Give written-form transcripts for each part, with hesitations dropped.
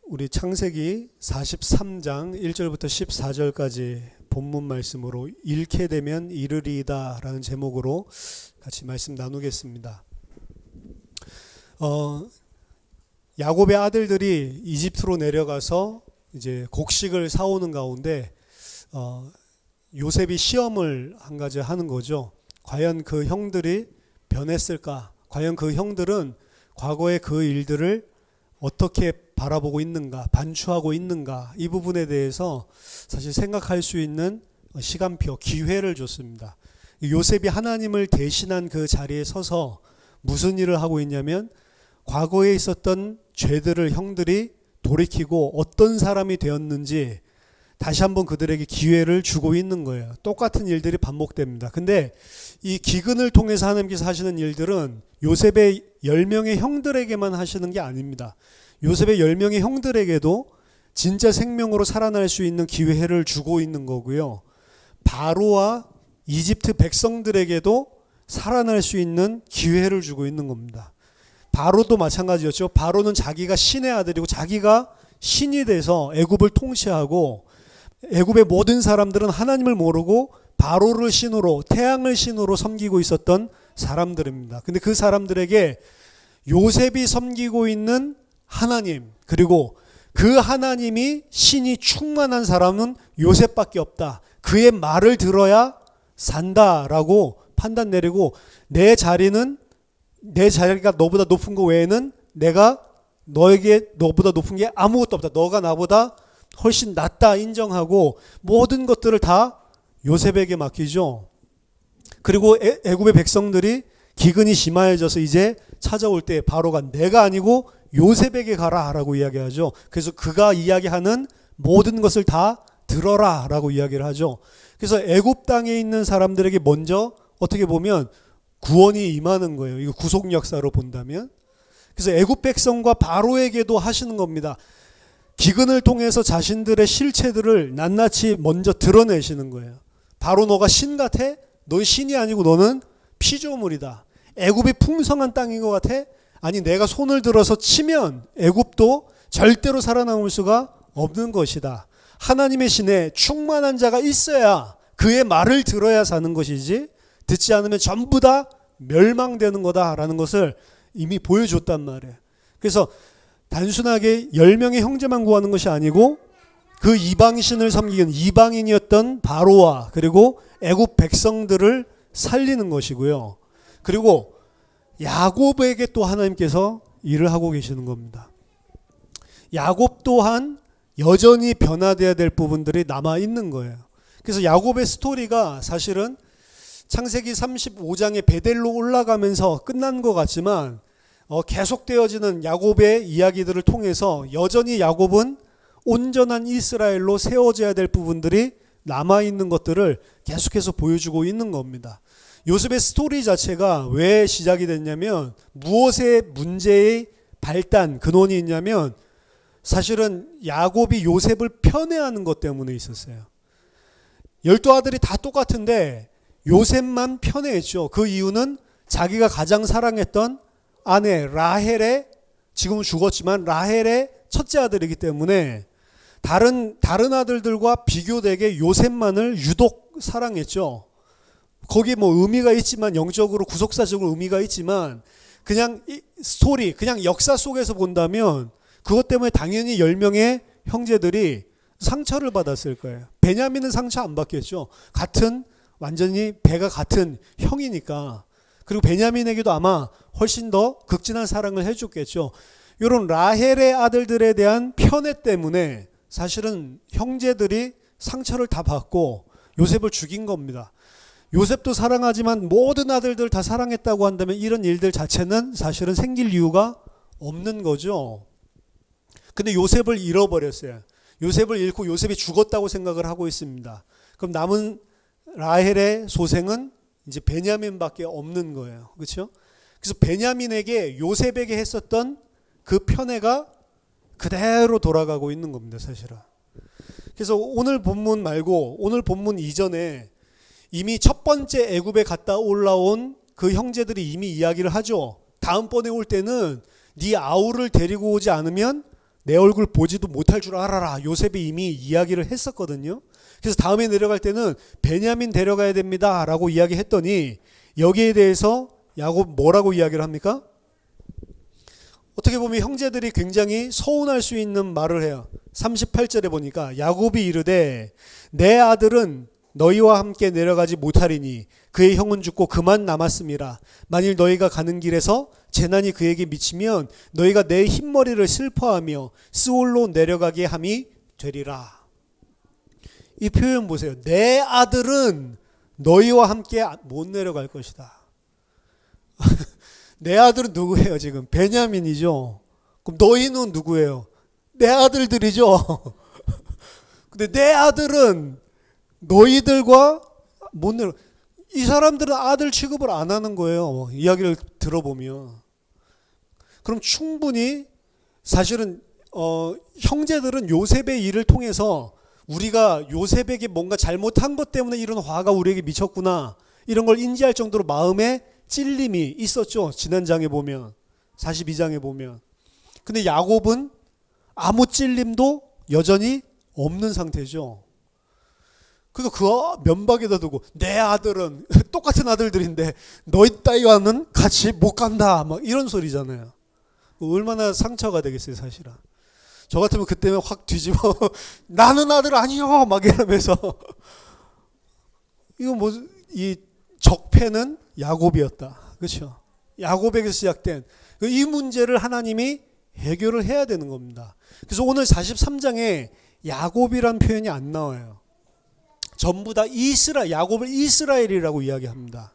우리 창세기 43장 1절부터 14절까지 본문 말씀으로 잃게 되면 잃으리이다 라는 제목으로 같이 말씀 나누겠습니다. 야곱의 아들들이 이집트로 내려가서 이제 곡식을 사오는 가운데 요셉이 시험을 한 가지 하는 거죠. 과연 그 형들이 변했을까? 과연 그 형들은 과거의 그 일들을 어떻게 바라보고 있는가, 반추하고 있는가, 이 부분에 대해서 사실 생각할 수 있는 시간표, 기회를 줬습니다. 요셉이 하나님을 대신한 그 자리에 서서 무슨 일을 하고 있냐면 과거에 있었던 죄들을 형들이 돌이키고 어떤 사람이 되었는지 다시 한번 그들에게 기회를 주고 있는 거예요. 똑같은 일들이 반복됩니다. 근데 이 기근을 통해서 하나님께서 하시는 일들은 요셉의 10명의 형들에게만 하시는 게 아닙니다. 요셉의 10명의 형들에게도 진짜 생명으로 살아날 수 있는 기회를 주고 있는 거고요. 바로와 이집트 백성들에게도 살아날 수 있는 기회를 주고 있는 겁니다. 바로도 마찬가지였죠. 바로는 자기가 신의 아들이고 자기가 신이 돼서 애굽을 통치하고 애굽의 모든 사람들은 하나님을 모르고 바로를 신으로, 태양을 신으로 섬기고 있었던 사람들입니다. 근데 그 사람들에게 요셉이 섬기고 있는 하나님, 그리고 그 하나님이 신이 충만한 사람은 요셉밖에 없다. 그의 말을 들어야 산다라고 판단 내리고 내 자리가 너보다 높은 거 외에는 내가 너에게 너보다 높은 게 아무것도 없다. 너가 나보다 훨씬 낫다 인정하고 모든 것들을 다 요셉에게 맡기죠. 그리고 애굽의 백성들이 기근이 심해져서 이제 찾아올 때 바로가 내가 아니고 요셉에게 가라 라고 이야기하죠. 그래서 그가 이야기하는 모든 것을 다 들어라 라고 이야기를 하죠. 그래서 애굽 땅에 있는 사람들에게 먼저 어떻게 보면 구원이 임하는 거예요. 이거 구속 역사로 본다면. 그래서 애굽 백성과 바로에게도 하시는 겁니다. 기근을 통해서 자신들의 실체들을 낱낱이 먼저 드러내시는 거예요. 바로 너가 신 같아? 너 신이 아니고 너는 피조물이다. 애굽이 풍성한 땅인 것 같아? 아니 내가 손을 들어서 치면 애굽도 절대로 살아남을 수가 없는 것이다. 하나님의 신에 충만한 자가 있어야 그의 말을 들어야 사는 것이지 듣지 않으면 전부 다 멸망되는 거다라는 것을 이미 보여줬단 말이에요. 그래서 단순하게 10명의 형제만 구하는 것이 아니고 그 이방신을 섬기는 이방인이었던 바로와 그리고 애굽 백성들을 살리는 것이고요. 그리고 야곱에게 또 하나님께서 일을 하고 계시는 겁니다. 야곱 또한 여전히 변화되어야 될 부분들이 남아있는 거예요. 그래서 야곱의 스토리가 사실은 창세기 35장에 베델로 올라가면서 끝난 것 같지만 계속되어지는 야곱의 이야기들을 통해서 여전히 야곱은 온전한 이스라엘로 세워져야 될 부분들이 남아있는 것들을 계속해서 보여주고 있는 겁니다. 요셉의 스토리 자체가 왜 시작이 됐냐면 무엇의 문제의 발단, 근원이 있냐면 사실은 야곱이 요셉을 편애하는 것 때문에 있었어요. 12아들이 다 똑같은데 요셉만 편애했죠. 그 이유는 자기가 가장 사랑했던 아내 라헬의, 지금은 죽었지만 라헬의 첫째 아들이기 때문에 다른 아들들과 비교되게 요셉만을 유독 사랑했죠. 거기에 뭐 의미가 있지만 영적으로 구속사적으로 의미가 있지만 그냥 스토리, 그냥 역사 속에서 본다면 그것 때문에 당연히 10명의 형제들이 상처를 받았을 거예요. 베냐민은 상처 안 받겠죠. 완전히 배가 같은 형이니까. 그리고 베냐민에게도 아마 훨씬 더 극진한 사랑을 해줬겠죠. 이런 라헬의 아들들에 대한 편애 때문에 사실은 형제들이 상처를 다 받고 요셉을 죽인 겁니다. 요셉도 사랑하지만 모든 아들들 다 사랑했다고 한다면 이런 일들 자체는 사실은 생길 이유가 없는 거죠. 근데 요셉을 잃어버렸어요. 요셉을 잃고 요셉이 죽었다고 생각을 하고 있습니다. 그럼 남은 라헬의 소생은 이제 베냐민밖에 없는 거예요. 그렇죠? 그래서 베냐민에게 요셉에게 했었던 그 편애가 그대로 돌아가고 있는 겁니다, 사실은. 그래서 오늘 본문 말고 오늘 본문 이전에 이미 첫 번째 애굽에 갔다 올라온 그 형제들이 이미 이야기를 하죠. 다음번에 올 때는 네 아우를 데리고 오지 않으면 내 얼굴 보지도 못할 줄 알아라. 요셉이 이미 이야기를 했었거든요. 그래서 다음에 내려갈 때는 베냐민 데려가야 됩니다 라고 이야기했더니 여기에 대해서 야곱 뭐라고 이야기를 합니까? 어떻게 보면 형제들이 굉장히 서운할 수 있는 말을 해요. 38절에 보니까 야곱이 이르되 내 아들은 너희와 함께 내려가지 못하리니 그의 형은 죽고 그만 남았음이라. 만일 너희가 가는 길에서 재난이 그에게 미치면 너희가 내 흰머리를 슬퍼하며 스올로 내려가게 함이 되리라. 이 표현 보세요. 내 아들은 너희와 함께 못 내려갈 것이다. 내 아들은 누구예요 지금? 베냐민이죠. 그럼 너희는 누구예요? 내 아들들이죠. 근데 내 아들은 너희들과 못 내려. 이 사람들은 아들 취급을 안 하는 거예요. 이야기를 들어보면. 그럼 충분히 사실은 형제들은 요셉의 일을 통해서 우리가 요셉에게 뭔가 잘못한 것 때문에 이런 화가 우리에게 미쳤구나 이런 걸 인지할 정도로 마음에 찔림이 있었죠. 지난 장에 보면 42장에 보면. 근데 야곱은 아무 찔림도 여전히 없는 상태죠. 그래서 그 면박에다 두고 내 아들은 똑같은 아들들인데 너희 따위와는 같이 못 간다 막 이런 소리잖아요. 얼마나 상처가 되겠어요 사실은. 저 같으면 그때는 확 뒤집어 나는 아들 아니요 막 이러면서 이거 뭐 이 적폐는 야곱이었다. 그렇죠? 야곱에게서 시작된 이 문제를 하나님이 해결을 해야 되는 겁니다. 그래서 오늘 43장에 야곱이란 표현이 안 나와요. 전부 다 야곱을 이스라엘이라고 이야기합니다.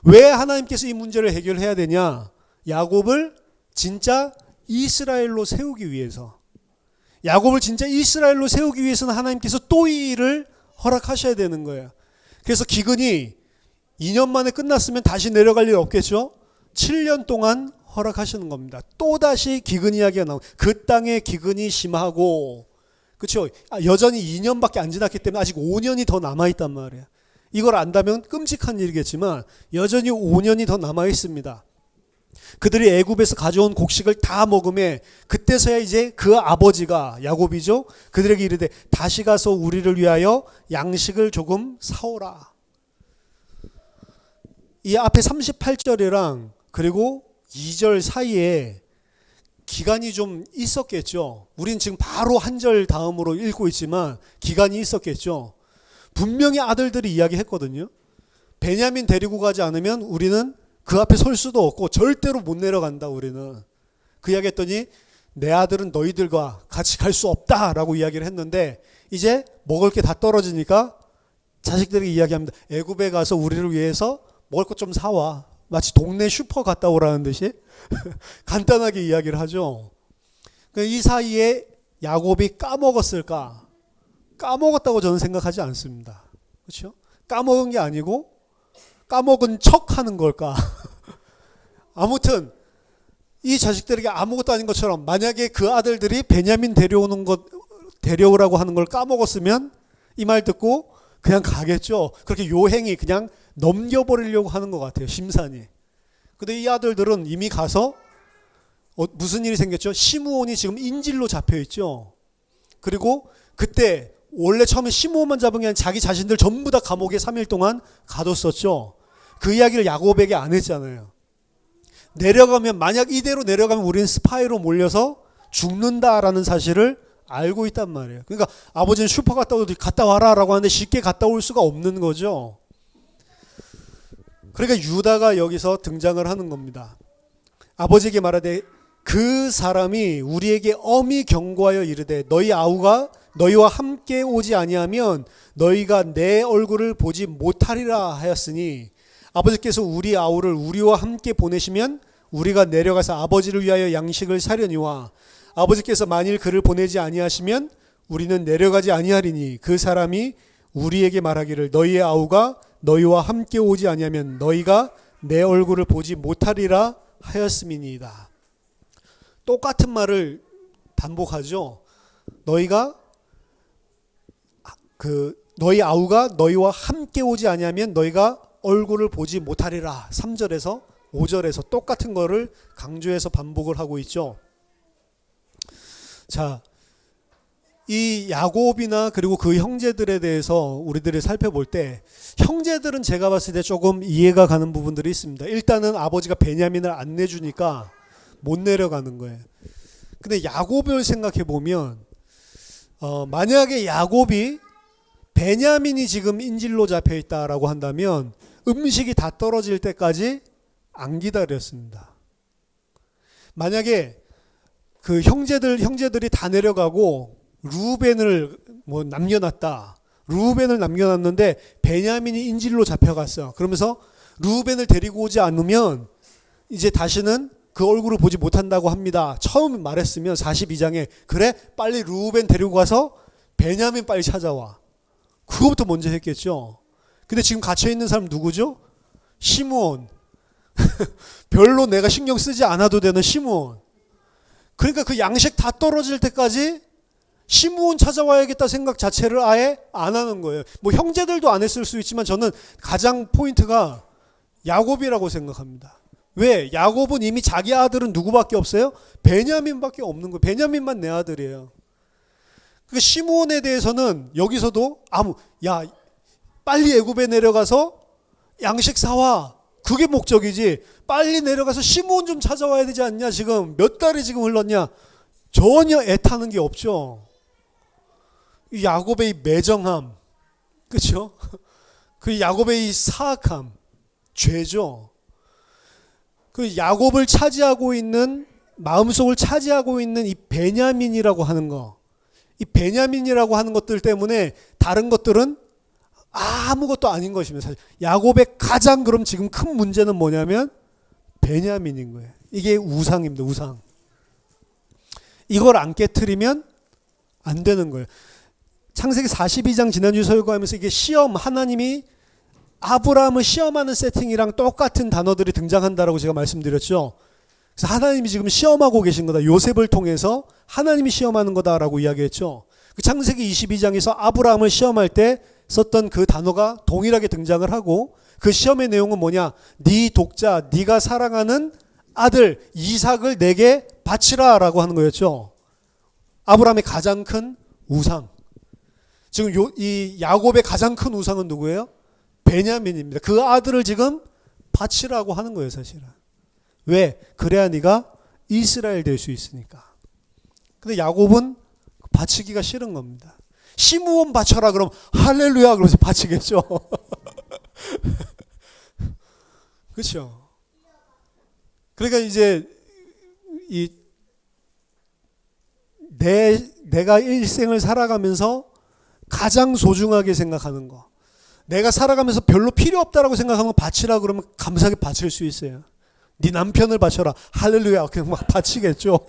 왜 하나님께서 이 문제를 해결해야 되냐? 야곱을 진짜 이스라엘로 세우기 위해서. 야곱을 진짜 이스라엘로 세우기 위해서는 하나님께서 또 이 일을 허락하셔야 되는 거예요. 그래서 기근이 2년 만에 끝났으면 다시 내려갈 일 없겠죠? 7년 동안 허락하시는 겁니다. 또다시 기근 이야기가 나오고 그 땅에 기근이 심하고 그렇죠? 여전히 2년밖에 안 지났기 때문에 아직 5년이 더 남아있단 말이에요. 이걸 안다면 끔찍한 일이겠지만 여전히 5년이 더 남아있습니다. 그들이 애굽에서 가져온 곡식을 다 먹음에 그때서야 이제 그 아버지가 야곱이죠. 그들에게 이르되 다시 가서 우리를 위하여 양식을 조금 사오라. 이 앞에 38절이랑 그리고 2절 사이에 기간이 좀 있었겠죠. 우린 지금 바로 한 절 다음으로 읽고 있지만 기간이 있었겠죠. 분명히 아들들이 이야기했거든요. 베냐민 데리고 가지 않으면 우리는 그 앞에 설 수도 없고 절대로 못 내려간다 우리는. 그 이야기했더니 내 아들은 너희들과 같이 갈 수 없다라고 이야기를 했는데 이제 먹을 게 다 떨어지니까 자식들에게 이야기합니다. 애굽에 가서 우리를 위해서 먹을 것 좀 사와. 마치 동네 슈퍼 갔다 오라는 듯이 간단하게 이야기를 하죠. 이 사이에 야곱이 까먹었을까? 까먹었다고 저는 생각하지 않습니다. 그렇죠? 까먹은 게 아니고 까먹은 척 하는 걸까? 아무튼 이 자식들에게 아무것도 아닌 것처럼 만약에 그 아들들이 베냐민 데려오라고 하는 걸 까먹었으면 이 말 듣고 그냥 가겠죠. 그렇게 요행이 그냥 넘겨버리려고 하는 것 같아요. 심산이. 근데 이 아들들은 이미 가서 무슨 일이 생겼죠? 시므온이 지금 인질로 잡혀 있죠. 그리고 그때 원래 처음에 시므온만 잡은 게 아니라 자기 자신들 전부 다 감옥에 3일 동안 가뒀었죠. 그 이야기를 야곱에게 안 했잖아요. 내려가면 만약 이대로 내려가면 우리는 스파이로 몰려서 죽는다라는 사실을 알고 있단 말이에요. 그러니까 아버지는 슈퍼 갔다 와라라고 하는데 쉽게 갔다 올 수가 없는 거죠. 그러니까 유다가 여기서 등장을 하는 겁니다. 아버지에게 말하되 그 사람이 우리에게 엄히 경고하여 이르되 너희 아우가 너희와 함께 오지 아니하면 너희가 내 얼굴을 보지 못하리라 하였으니 아버지께서 우리 아우를 우리와 함께 보내시면 우리가 내려가서 아버지를 위하여 양식을 사려니와 아버지께서 만일 그를 보내지 아니하시면 우리는 내려가지 아니하리니 그 사람이 우리에게 말하기를 너희의 아우가 너희와 함께 오지 아니하면 너희가 내 얼굴을 보지 못하리라 하였음이니이다. 똑같은 말을 반복하죠. 너희 아우가 너희와 함께 오지 아니하면 너희가 얼굴을 보지 못하리라. 3절에서 5절에서 똑같은 거를 강조해서 반복을 하고 있죠. 자, 이 야곱이나 그리고 그 형제들에 대해서 우리들이 살펴볼 때 형제들은 제가 봤을 때 조금 이해가 가는 부분들이 있습니다. 일단은 아버지가 베냐민을 안 내주니까 못 내려가는 거예요. 근데 야곱을 생각해 보면 만약에 야곱이 베냐민이 지금 인질로 잡혀 있다라고 한다면 음식이 다 떨어질 때까지 안 기다렸습니다. 만약에 그 형제들이 다 내려가고 루벤을 남겨놨다. 루벤을 남겨놨는데 베냐민이 인질로 잡혀갔어. 그러면서 루벤을 데리고 오지 않으면 이제 다시는 그 얼굴을 보지 못한다고 합니다. 처음 말했으면 42장에 그래 빨리 루벤 데리고 가서 베냐민 빨리 찾아와. 그거부터 먼저 했겠죠. 근데 지금 갇혀있는 사람 누구죠? 시므온. 별로 내가 신경 쓰지 않아도 되는 시므온. 그러니까 그 양식 다 떨어질 때까지 시므온 찾아와야겠다 생각 자체를 아예 안 하는 거예요. 뭐 형제들도 안 했을 수 있지만 저는 가장 포인트가 야곱이라고 생각합니다. 왜? 야곱은 이미 자기 아들은 누구밖에 없어요? 베냐민밖에 없는 거예요. 베냐민만 내 아들이에요. 그 시므온에 대해서는 여기서도 야 빨리 애굽에 내려가서 양식 사와. 그게 목적이지. 빨리 내려가서 시므온 좀 찾아와야 되지 않냐. 지금 몇 달이 지금 흘렀냐. 전혀 애타는 게 없죠. 이 야곱의 이 매정함, 그렇죠? 그 야곱의 이 사악함, 죄죠. 그 야곱을 차지하고 있는 마음속을 차지하고 있는 이 베냐민이라고 하는 거, 이 베냐민이라고 하는 것들 때문에 다른 것들은 아무것도 아닌 것입니다. 사실 야곱의 가장 그럼 지금 큰 문제는 뭐냐면 베냐민인 거예요. 이게 우상입니다. 우상. 이걸 안 깨트리면 안 되는 거예요. 창세기 42장 지난주 설교하면서 이게 시험, 하나님이 아브라함을 시험하는 세팅이랑 똑같은 단어들이 등장한다라고 제가 말씀드렸죠. 그래서 하나님이 지금 시험하고 계신 거다. 요셉을 통해서 하나님이 시험하는 거다라고 이야기했죠. 그 창세기 22장에서 아브라함을 시험할 때 썼던 그 단어가 동일하게 등장을 하고 그 시험의 내용은 뭐냐? 네 독자, 네가 사랑하는 아들 이삭을 내게 바치라라고 하는 거였죠. 아브라함의 가장 큰 우상. 지금 이 야곱의 가장 큰 우상은 누구예요? 베냐민입니다. 그 아들을 지금 바치라고 하는 거예요, 사실은. 왜? 그래야 네가 이스라엘 될 수 있으니까. 근데 야곱은 바치기가 싫은 겁니다. 시므온 바쳐라 그럼 할렐루야 그러면서 바치겠죠. 그렇죠. 그러니까 이제 내가 일생을 살아가면서 가장 소중하게 생각하는 거, 내가 살아가면서 별로 필요 없다라고 생각하는 거 바치라 그러면 감사하게 바칠 수 있어요. 네 남편을 바쳐라 할렐루야 그냥 막 바치겠죠.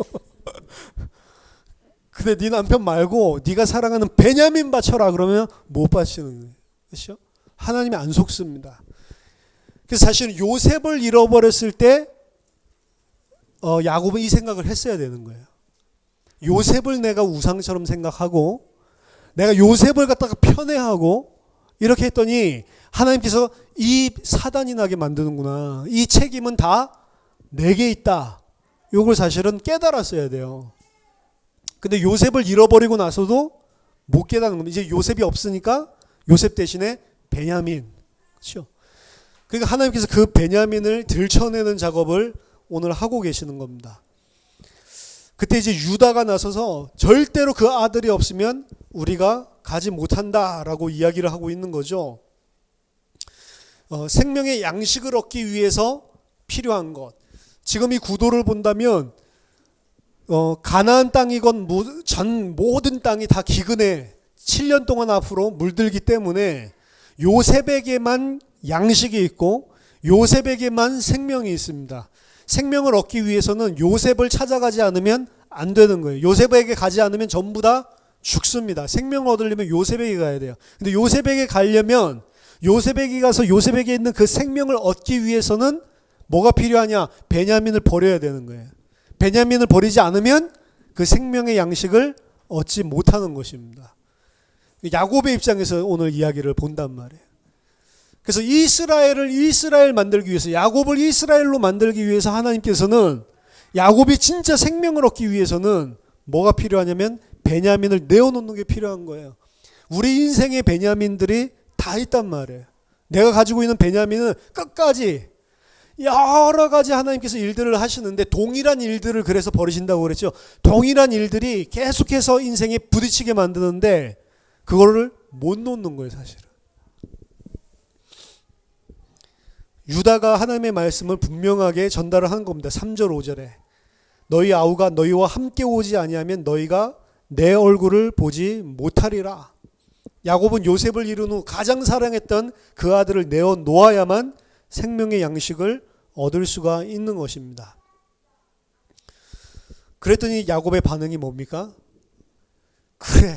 근데 네 남편 말고 네가 사랑하는 베냐민 바쳐라 그러면 못 바치는 거예요. 그렇죠? 하나님이 안 속습니다. 그래서 사실은 요셉을 잃어버렸을 때 야곱은 이 생각을 했어야 되는 거예요. 요셉을 내가 우상처럼 생각하고 내가 요셉을 갖다가 편애하고 이렇게 했더니 하나님께서 이 사단이 나게 만드는구나. 이 책임은 다 내게 있다. 이걸 사실은 깨달았어야 돼요. 근데 요셉을 잃어버리고 나서도 못 깨닫는 겁니다. 이제 요셉이 없으니까 요셉 대신에 베냐민. 그렇죠? 그러니까 하나님께서 그 베냐민을 들춰내는 작업을 오늘 하고 계시는 겁니다. 그때 이제 유다가 나서서 절대로 그 아들이 없으면 우리가 가지 못한다라고 이야기를 하고 있는 거죠. 생명의 양식을 얻기 위해서 필요한 것. 지금 이 구도를 본다면 가나안 땅이건 전 모든 땅이 다 기근에 7년 동안 앞으로 물들기 때문에 요셉에게만 양식이 있고 요셉에게만 생명이 있습니다. 생명을 얻기 위해서는 요셉을 찾아가지 않으면 안 되는 거예요. 요셉에게 가지 않으면 전부 다 죽습니다. 생명을 얻으려면 요셉에게 가야 돼요. 근데 요셉에게 가려면 요셉에게 가서 요셉에게 있는 그 생명을 얻기 위해서는 뭐가 필요하냐? 베냐민을 버려야 되는 거예요. 베냐민을 버리지 않으면 그 생명의 양식을 얻지 못하는 것입니다. 야곱의 입장에서 오늘 이야기를 본단 말이에요. 그래서 이스라엘 만들기 위해서, 야곱을 이스라엘로 만들기 위해서 하나님께서는 야곱이 진짜 생명을 얻기 위해서는 뭐가 필요하냐면 베냐민을 내어놓는 게 필요한 거예요. 우리 인생의 베냐민들이 다 있단 말이에요. 내가 가지고 있는 베냐민은 끝까지 여러 가지 하나님께서 일들을 하시는데 동일한 일들을 그래서 벌이신다고 그랬죠. 동일한 일들이 계속해서 인생에 부딪히게 만드는데 그거를 못 놓는 거예요, 사실은. 유다가 하나님의 말씀을 분명하게 전달을 하는 겁니다. 3절 5절에 너희 아우가 너희와 함께 오지 아니하면 너희가 내 얼굴을 보지 못하리라. 야곱은 요셉을 이룬 후 가장 사랑했던 그 아들을 내어 놓아야만 생명의 양식을 얻을 수가 있는 것입니다. 그랬더니 야곱의 반응이 뭡니까? 그래,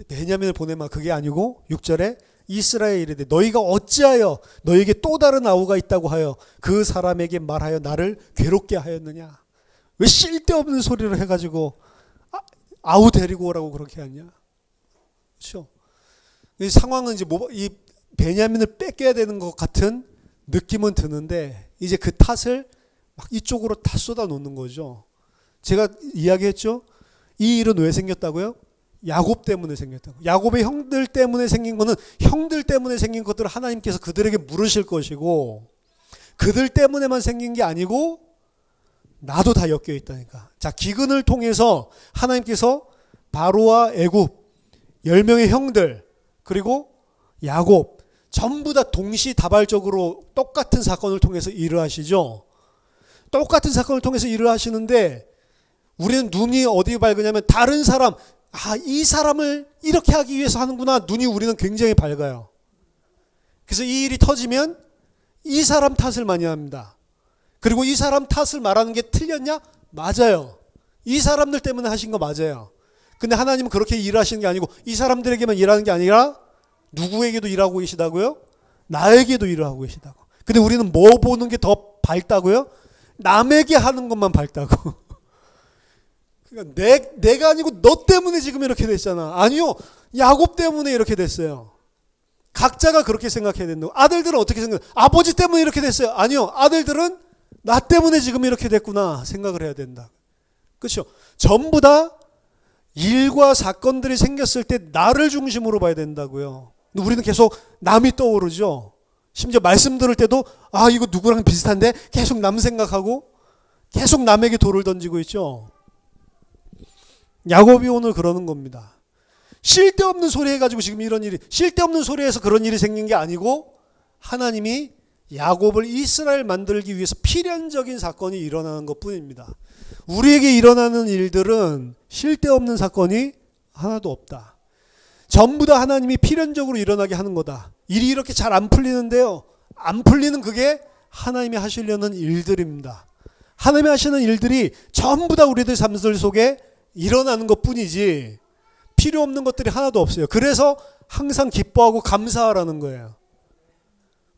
베냐민을 보내마. 그게 아니고 6절에 이스라엘에 이르되 너희가 어찌하여 너에게 또 다른 아우가 있다고 하여 그 사람에게 말하여 나를 괴롭게 하였느냐. 왜 쓸데없는 소리를 해가지고 아우 데리고 오라고 그렇게 하냐. 그렇죠? 이 상황은 이제 이 베냐민을 뺏겨야 되는 것 같은 느낌은 드는데 이제 그 탓을 막 이쪽으로 다 쏟아 놓는 거죠. 제가 이야기했죠. 이 일은 왜 생겼다고요? 야곱 때문에 생겼다고. 야곱의 형들 때문에 생긴 거는 형들 때문에 생긴 것들을 하나님께서 그들에게 물으실 것이고 그들 때문에만 생긴 게 아니고 나도 다 엮여 있다니까. 자, 기근을 통해서 하나님께서 바로와 애굽 10명의 형들 그리고 야곱 전부 다 동시다발적으로 똑같은 사건을 통해서 일을 하시죠. 똑같은 사건을 통해서 일을 하시는데 우리는 눈이 어디에 밝으냐면 다른 사람, 이 사람을 이렇게 하기 위해서 하는구나. 눈이 우리는 굉장히 밝아요. 그래서 이 일이 터지면 이 사람 탓을 많이 합니다. 그리고 이 사람 탓을 말하는 게 틀렸냐? 맞아요. 이 사람들 때문에 하신 거 맞아요. 근데 하나님은 그렇게 일하시는 게 아니고 이 사람들에게만 일하는 게 아니라 누구에게도 일하고 계시다고요? 나에게도 일을 하고 계시다고. 근데 우리는 뭐 보는 게 더 밝다고요? 남에게 하는 것만 밝다고. 그러니까 내가 아니고 너 때문에 지금 이렇게 됐잖아. 아니요. 야곱 때문에 이렇게 됐어요. 각자가 그렇게 생각해야 된다고. 아들들은 어떻게 생각해요? 아버지 때문에 이렇게 됐어요. 아니요. 아들들은 나 때문에 지금 이렇게 됐구나 생각을 해야 된다. 그렇죠? 전부 다 일과 사건들이 생겼을 때 나를 중심으로 봐야 된다고요. 근데 우리는 계속 남이 떠오르죠. 심지어 말씀 들을 때도 이거 누구랑 비슷한데 계속 남 생각하고 계속 남에게 돌을 던지고 있죠. 야곱이 오늘 그러는 겁니다. 쓸데없는 소리 해가지고 지금 이런 일이, 쓸데없는 소리에서 그런 일이 생긴 게 아니고 하나님이 야곱을 이스라엘 만들기 위해서 필연적인 사건이 일어나는 것 뿐입니다. 우리에게 일어나는 일들은 쓸데없는 사건이 하나도 없다. 전부 다 하나님이 필연적으로 일어나게 하는 거다. 일이 이렇게 잘 안 풀리는데요. 안 풀리는 그게 하나님이 하시려는 일들입니다. 하나님이 하시는 일들이 전부 다 우리들 삶들 속에 일어나는 것 뿐이지 필요 없는 것들이 하나도 없어요. 그래서 항상 기뻐하고 감사하라는 거예요.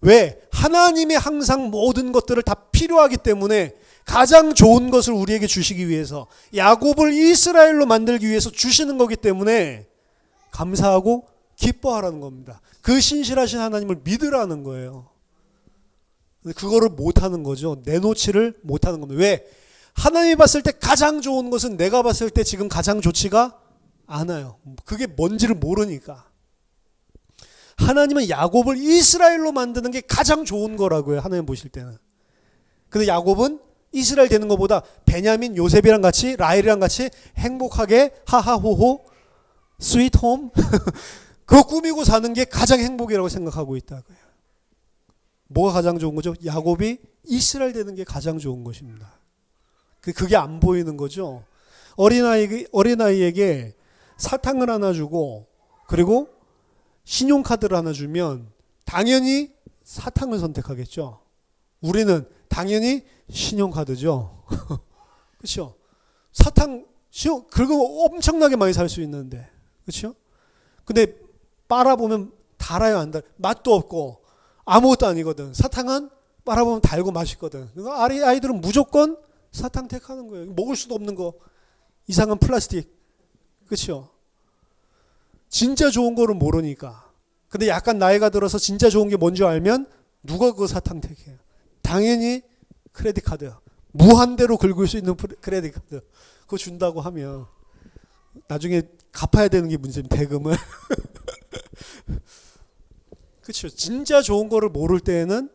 왜? 하나님이 항상 모든 것들을 다 필요하기 때문에 가장 좋은 것을 우리에게 주시기 위해서 야곱을 이스라엘로 만들기 위해서 주시는 거기 때문에 감사하고 기뻐하라는 겁니다. 그 신실하신 하나님을 믿으라는 거예요. 그거를 못하는 거죠. 내놓지를 못하는 겁니다. 왜? 하나님이 봤을 때 가장 좋은 것은 내가 봤을 때 지금 가장 좋지가 않아요. 그게 뭔지를 모르니까. 하나님은 야곱을 이스라엘로 만드는 게 가장 좋은 거라고요. 하나님 보실 때는. 근데 야곱은 이스라엘 되는 것보다 베냐민, 요셉이랑 같이 라헬이랑 같이 행복하게 하하호호 스위트 홈 그거 꾸미고 사는 게 가장 행복이라고 생각하고 있다고요. 뭐가 가장 좋은 거죠? 야곱이 이스라엘 되는 게 가장 좋은 것입니다. 그게 안 보이는 거죠. 어린아이에게 사탕을 하나 주고 그리고 신용카드를 하나 주면 당연히 사탕을 선택하겠죠. 우리는 당연히 신용카드죠. 그렇죠? 사탕 그리고 엄청나게 많이 살 수 있는데, 그렇죠? 근데 빨아보면 달아요, 안 달? 맛도 없고 아무것도 아니거든. 사탕은 빨아보면 달고 맛있거든. 그러니까 아이들은 무조건 사탕 택하는 거예요. 먹을 수도 없는 거, 이상한 플라스틱, 그렇죠? 진짜 좋은 거를 모르니까. 근데 약간 나이가 들어서 진짜 좋은 게 뭔지 알면 누가 그거 사탕택해요? 당연히 크레딧 카드야. 무한대로 긁을 수 있는 크레딧 카드. 그거 준다고 하면 나중에 갚아야 되는 게 문제입니다. 대금을. 그렇죠. 진짜 좋은 거를 모를 때에는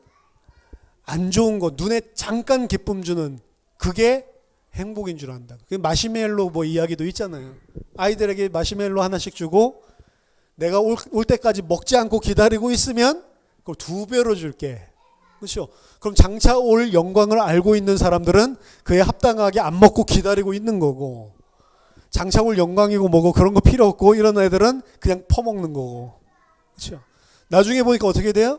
안 좋은 거, 눈에 잠깐 기쁨 주는 그게 행복인 줄 안다. 마시멜로 뭐 이야기도 있잖아요. 아이들에게 마시멜로 하나씩 주고 내가 올 때까지 먹지 않고 기다리고 있으면 그걸 2배로 줄게. 그렇죠? 그럼 장차 올 영광을 알고 있는 사람들은 그에 합당하게 안 먹고 기다리고 있는 거고, 장차 올 영광이고 뭐고 그런 거 필요 없고 이런 애들은 그냥 퍼먹는 거고. 그렇죠? 나중에 보니까 어떻게 돼요?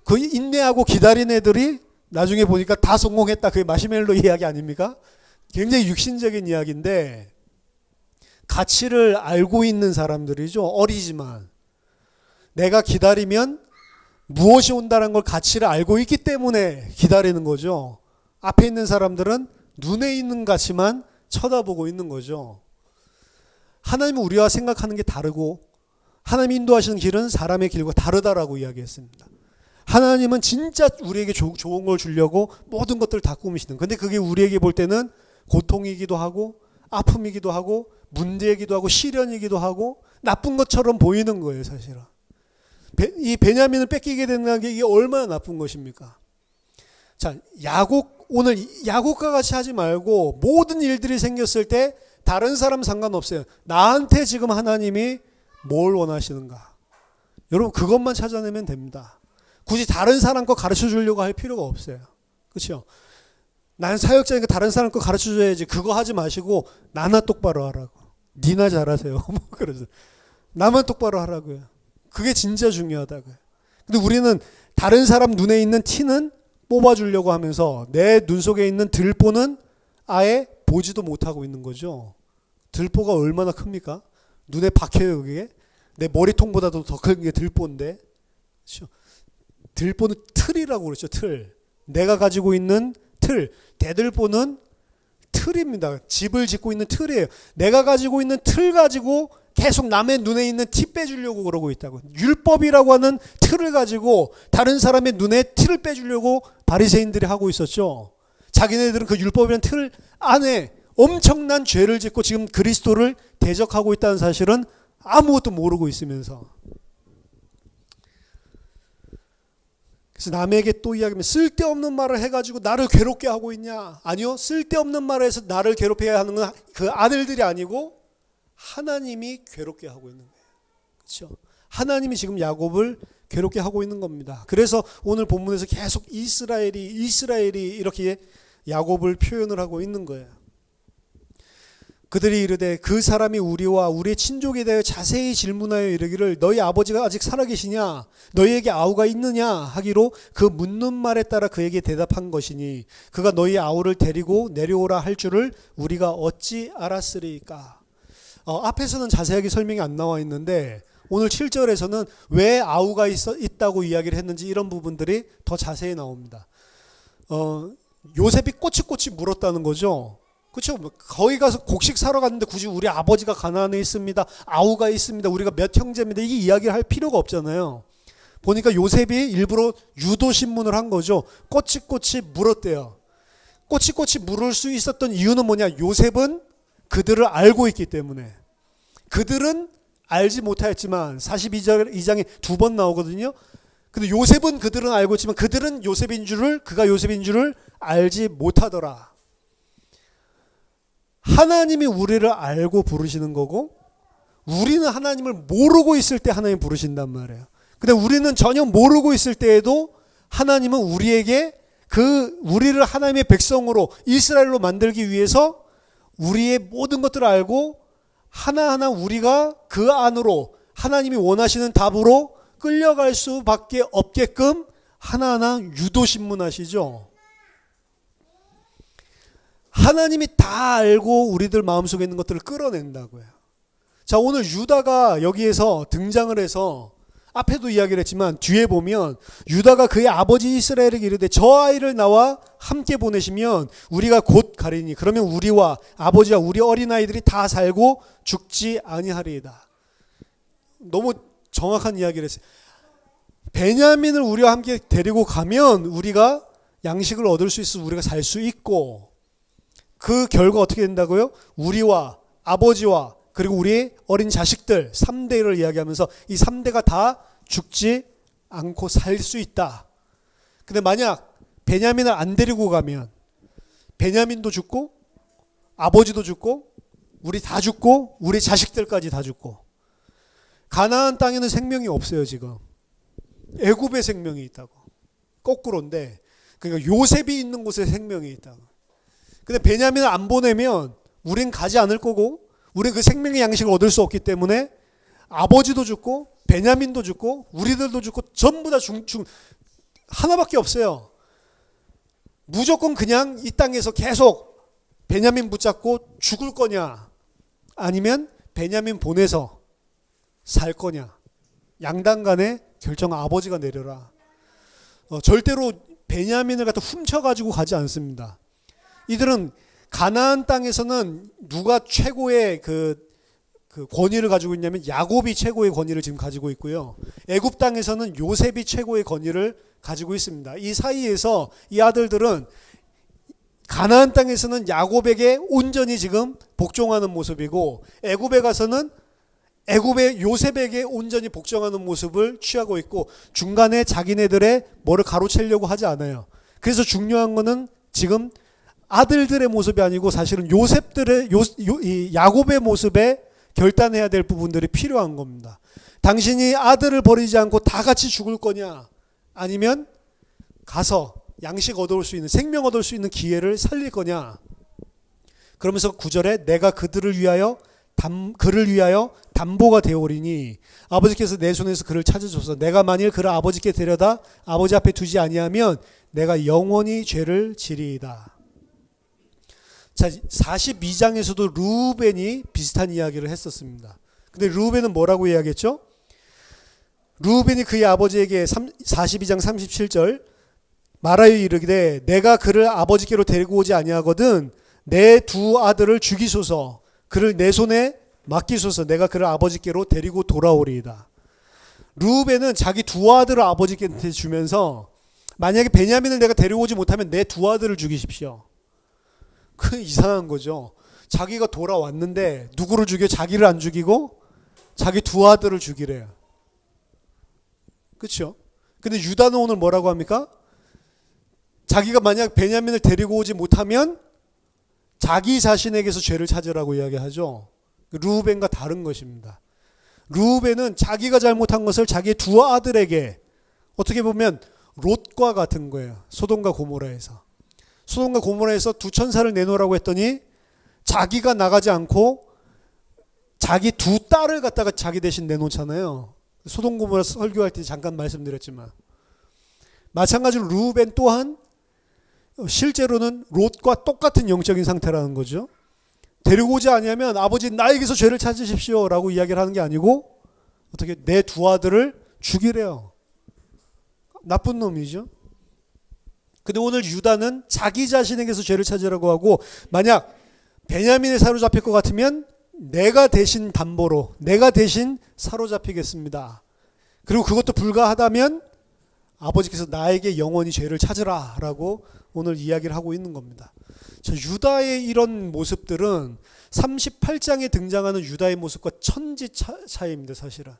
그 인내하고 기다린 애들이 나중에 보니까 다 성공했다. 그게 마시멜로 이야기 아닙니까? 굉장히 육신적인 이야기인데 가치를 알고 있는 사람들이죠. 어리지만 내가 기다리면 무엇이 온다는 걸 가치를 알고 있기 때문에 기다리는 거죠. 앞에 있는 사람들은 눈에 있는 가치만 쳐다보고 있는 거죠. 하나님은 우리와 생각하는 게 다르고 하나님이 인도하시는 길은 사람의 길과 다르다라고 이야기했습니다. 하나님은 진짜 우리에게 좋은 걸 주려고 모든 것들을 다 꾸미시는, 근데 그게 우리에게 볼 때는 고통이기도 하고 아픔이기도 하고 문제이기도 하고 시련이기도 하고 나쁜 것처럼 보이는 거예요. 사실은 이 베냐민을 뺏기게 된다는 게 이게 얼마나 나쁜 것입니까? 자, 오늘 야곱과 같이 하지 말고 모든 일들이 생겼을 때 다른 사람 상관없어요. 나한테 지금 하나님이 뭘 원하시는가? 여러분 그것만 찾아내면 됩니다. 굳이 다른 사람 거 가르쳐 주려고 할 필요가 없어요. 그렇죠? 난 사역자니까 다른 사람 거 가르쳐 줘야지. 그거 하지 마시고 나나 똑바로 하라고. 니나 잘하세요. 뭐 그러죠. 나만 똑바로 하라고요. 그게 진짜 중요하다고요. 근데 우리는 다른 사람 눈에 있는 티는 뽑아주려고 하면서 내 눈 속에 있는 들보는 아예 보지도 못하고 있는 거죠. 들보가 얼마나 큽니까? 눈에 박혀요. 그게 내 머리통보다도 더 큰 게 들보인데, 그렇죠? 들보는 틀이라고 그러죠. 틀. 내가 가지고 있는 틀. 대들보는 틀입니다. 집을 짓고 있는 틀이에요. 내가 가지고 있는 틀 가지고 계속 남의 눈에 있는 티 빼주려고 그러고 있다고. 율법이라고 하는 틀을 가지고 다른 사람의 눈에 티를 빼주려고 바리새인들이 하고 있었죠. 자기네들은 그 율법이라는 틀 안에 엄청난 죄를 짓고 지금 그리스도를 대적하고 있다는 사실은 아무것도 모르고 있으면서. 그래서 남에게 또 이야기하면 쓸데없는 말을 해가지고 나를 괴롭게 하고 있냐? 아니요. 쓸데없는 말을 해서 나를 괴롭혀야 하는 건 그 아들들이 아니고 하나님이 괴롭게 하고 있는 거예요. 그렇죠? 하나님이 지금 야곱을 괴롭게 하고 있는 겁니다. 그래서 오늘 본문에서 계속 이스라엘이 이렇게 야곱을 표현을 하고 있는 거예요. 그들이 이르되 그 사람이 우리와 우리의 친족에 대해 자세히 질문하여 이르기를 너희 아버지가 아직 살아계시냐 너희에게 아우가 있느냐 하기로 그 묻는 말에 따라 그에게 대답한 것이니 그가 너희 아우를 데리고 내려오라 할 줄을 우리가 어찌 알았으리까. 앞에서는 자세하게 설명이 안 나와 있는데 오늘 7절에서는 왜 아우가 있다고 이야기를 했는지 이런 부분들이 더 자세히 나옵니다. 요셉이 꼬치꼬치 물었다는 거죠. 그렇죠. 거기 가서 곡식 사러 갔는데 굳이 우리 아버지가 가나안에 있습니다. 아우가 있습니다. 우리가 몇 형제입니다. 이게 이야기를 할 필요가 없잖아요. 보니까 요셉이 일부러 유도신문을 한 거죠. 꼬치꼬치 물었대요. 꼬치꼬치 물을 수 있었던 이유는 뭐냐? 요셉은 그들을 알고 있기 때문에. 그들은 알지 못하였지만 42장에 2번 나오거든요. 근데 요셉은 그들은 알고 있지만 그들은 그가 요셉인 줄을 알지 못하더라. 하나님이 우리를 알고 부르시는 거고 우리는 하나님을 모르고 있을 때 하나님 부르신단 말이에요. 근데 우리는 전혀 모르고 있을 때에도 하나님은 우리에게 우리를 하나님의 백성으로 이스라엘로 만들기 위해서 우리의 모든 것들을 알고 하나하나 우리가 그 안으로 하나님이 원하시는 답으로 끌려갈 수밖에 없게끔 하나하나 유도신문하시죠. 하나님이 다 알고 우리들 마음속에 있는 것들을 끌어낸다고요. 자, 오늘 유다가 여기에서 등장을 해서 앞에도 이야기를 했지만 뒤에 보면 유다가 그의 아버지 이스라엘에게 이르되 저 아이를 나와 함께 보내시면 우리가 곧 가리니 그러면 우리와 아버지와 우리 어린아이들이 다 살고 죽지 아니하리이다. 너무 정확한 이야기를 했어요. 베냐민을 우리와 함께 데리고 가면 우리가 양식을 얻을 수 있어 우리가 살 수 있고, 그 결과 어떻게 된다고요? 우리와 아버지와 그리고 우리의 어린 자식들 3대를 이야기하면서 이 3대가 다 죽지 않고 살 수 있다. 근데 만약 베냐민을 안 데리고 가면 베냐민도 죽고 아버지도 죽고 우리 다 죽고 우리 자식들까지 다 죽고, 가나안 땅에는 생명이 없어요. 지금 애굽에 생명이 있다고. 거꾸로인데, 그러니까 요셉이 있는 곳에 생명이 있다고. 근데 베냐민을 안 보내면 우린 가지 않을 거고, 우린 그 생명의 양식을 얻을 수 없기 때문에 아버지도 죽고 베냐민도 죽고 우리들도 죽고 전부 다 하나밖에 없어요. 무조건 그냥 이 땅에서 계속 베냐민 붙잡고 죽을 거냐, 아니면 베냐민 보내서 살 거냐. 양당 간에 결정 아버지가 내려라. 절대로 베냐민을 갖다 훔쳐가지고 가지 않습니다. 이들은 가나안 땅에서는 누가 최고의 그 권위를 가지고 있냐면 야곱이 최고의 권위를 지금 가지고 있고요. 애굽 땅에서는 요셉이 최고의 권위를 가지고 있습니다. 이 사이에서 이 아들들은 가나안 땅에서는 야곱에게 온전히 지금 복종하는 모습이고, 애굽에 가서는 애굽의 요셉에게 온전히 복종하는 모습을 취하고 있고, 중간에 자기네들의 뭐를 가로채려고 하지 않아요. 그래서 중요한 거는 지금 아들들의 모습이 아니고 사실은 이 야곱의 모습에 결단해야 될 부분들이 필요한 겁니다. 당신이 아들을 버리지 않고 다 같이 죽을 거냐, 아니면 가서 양식 얻을 수 있는, 생명 얻을 수 있는 기회를 살릴 거냐. 그러면서 9절에 내가 그를 위하여 담보가 되오리니 아버지께서 내 손에서 그를 찾으소서. 내가 만일 그를 아버지께 데려다 아버지 앞에 두지 아니하면 내가 영원히 죄를 지리이다. 자, 42장에서도 르우벤이 비슷한 이야기를 했었습니다. 근데 르우벤은 뭐라고 이야기했죠? 르우벤이 그의 아버지에게 42장 37절 말하여 이르기를 내가 그를 아버지께로 데리고 오지 아니하거든 내 두 아들을 죽이소서. 그를 내 손에 맡기소서. 내가 그를 아버지께로 데리고 돌아오리이다. 르우벤은 자기 두 아들을 아버지께 주면서 만약에 베냐민을 내가 데려오지 못하면 내 두 아들을 죽이십시오. 그 이상한 거죠. 자기가 돌아왔는데 누구를 죽여? 자기를 안 죽이고 자기 두 아들을 죽이래요. 그렇죠? 근데 유다는 오늘 뭐라고 합니까? 자기가 만약 베냐민을 데리고 오지 못하면 자기 자신에게서 죄를 찾으라고 이야기하죠. 르우벤과 다른 것입니다. 르우벤은 자기가 잘못한 것을 자기 두 아들에게, 어떻게 보면 롯과 같은 거예요. 소돔과 고모라에서 두 천사를 내놓으라고 했더니 자기가 나가지 않고 자기 두 딸을 갖다가 자기 대신 내놓잖아요. 소돔 고모라 설교할 때 잠깐 말씀드렸지만, 마찬가지로 르우벤 또한 실제로는 롯과 똑같은 영적인 상태라는 거죠. 데리고 오지 아니하면 아버지 나에게서 죄를 찾으십시오 라고 이야기를 하는 게 아니고 어떻게 내 두 아들을 죽이래요. 나쁜 놈이죠. 근데 오늘 유다는 자기 자신에게서 죄를 찾으라고 하고, 만약 베냐민에 사로잡힐 것 같으면 내가 대신 담보로, 내가 대신 사로잡히겠습니다. 그리고 그것도 불가하다면 아버지께서 나에게 영원히 죄를 찾으라 라고 오늘 이야기를 하고 있는 겁니다. 저 유다의 이런 모습들은 38장에 등장하는 유다의 모습과 천지 차이입니다. 사실은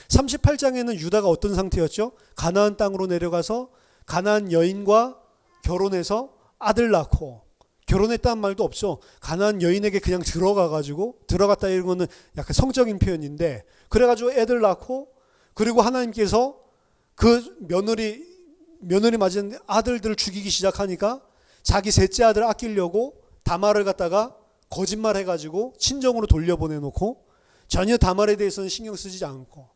38장에는 유다가 어떤 상태였죠? 가나안 땅으로 내려가서 가나안 여인과 결혼해서 아들 낳고, 결혼했다는 말도 없죠. 가나안 여인에게 그냥 들어갔다 이런 거는 약간 성적인 표현인데, 그래가지고 애들 낳고, 그리고 하나님께서 그 며느리 맞은 아들들을 죽이기 시작하니까 자기 셋째 아들을 아끼려고 다말을 갖다가 거짓말해가지고 친정으로 돌려보내놓고 전혀 다말에 대해서는 신경 쓰지 않고,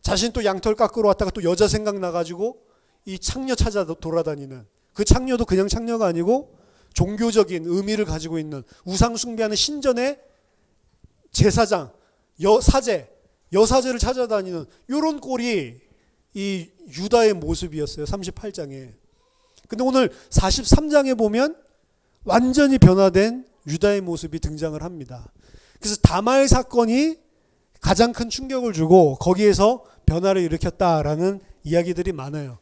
자신 또 양털 깎으러 왔다가 또 여자 생각 나가지고 이 창녀 찾아 돌아다니는, 그 창녀도 그냥 창녀가 아니고 종교적인 의미를 가지고 있는, 우상 숭배하는 신전의 제사장, 여사제를 찾아다니는 이런 꼴이 이 유다의 모습이었어요. 38장에. 근데 오늘 43장에 보면 완전히 변화된 유다의 모습이 등장을 합니다. 그래서 다말 사건이 가장 큰 충격을 주고 거기에서 변화를 일으켰다라는 이야기들이 많아요.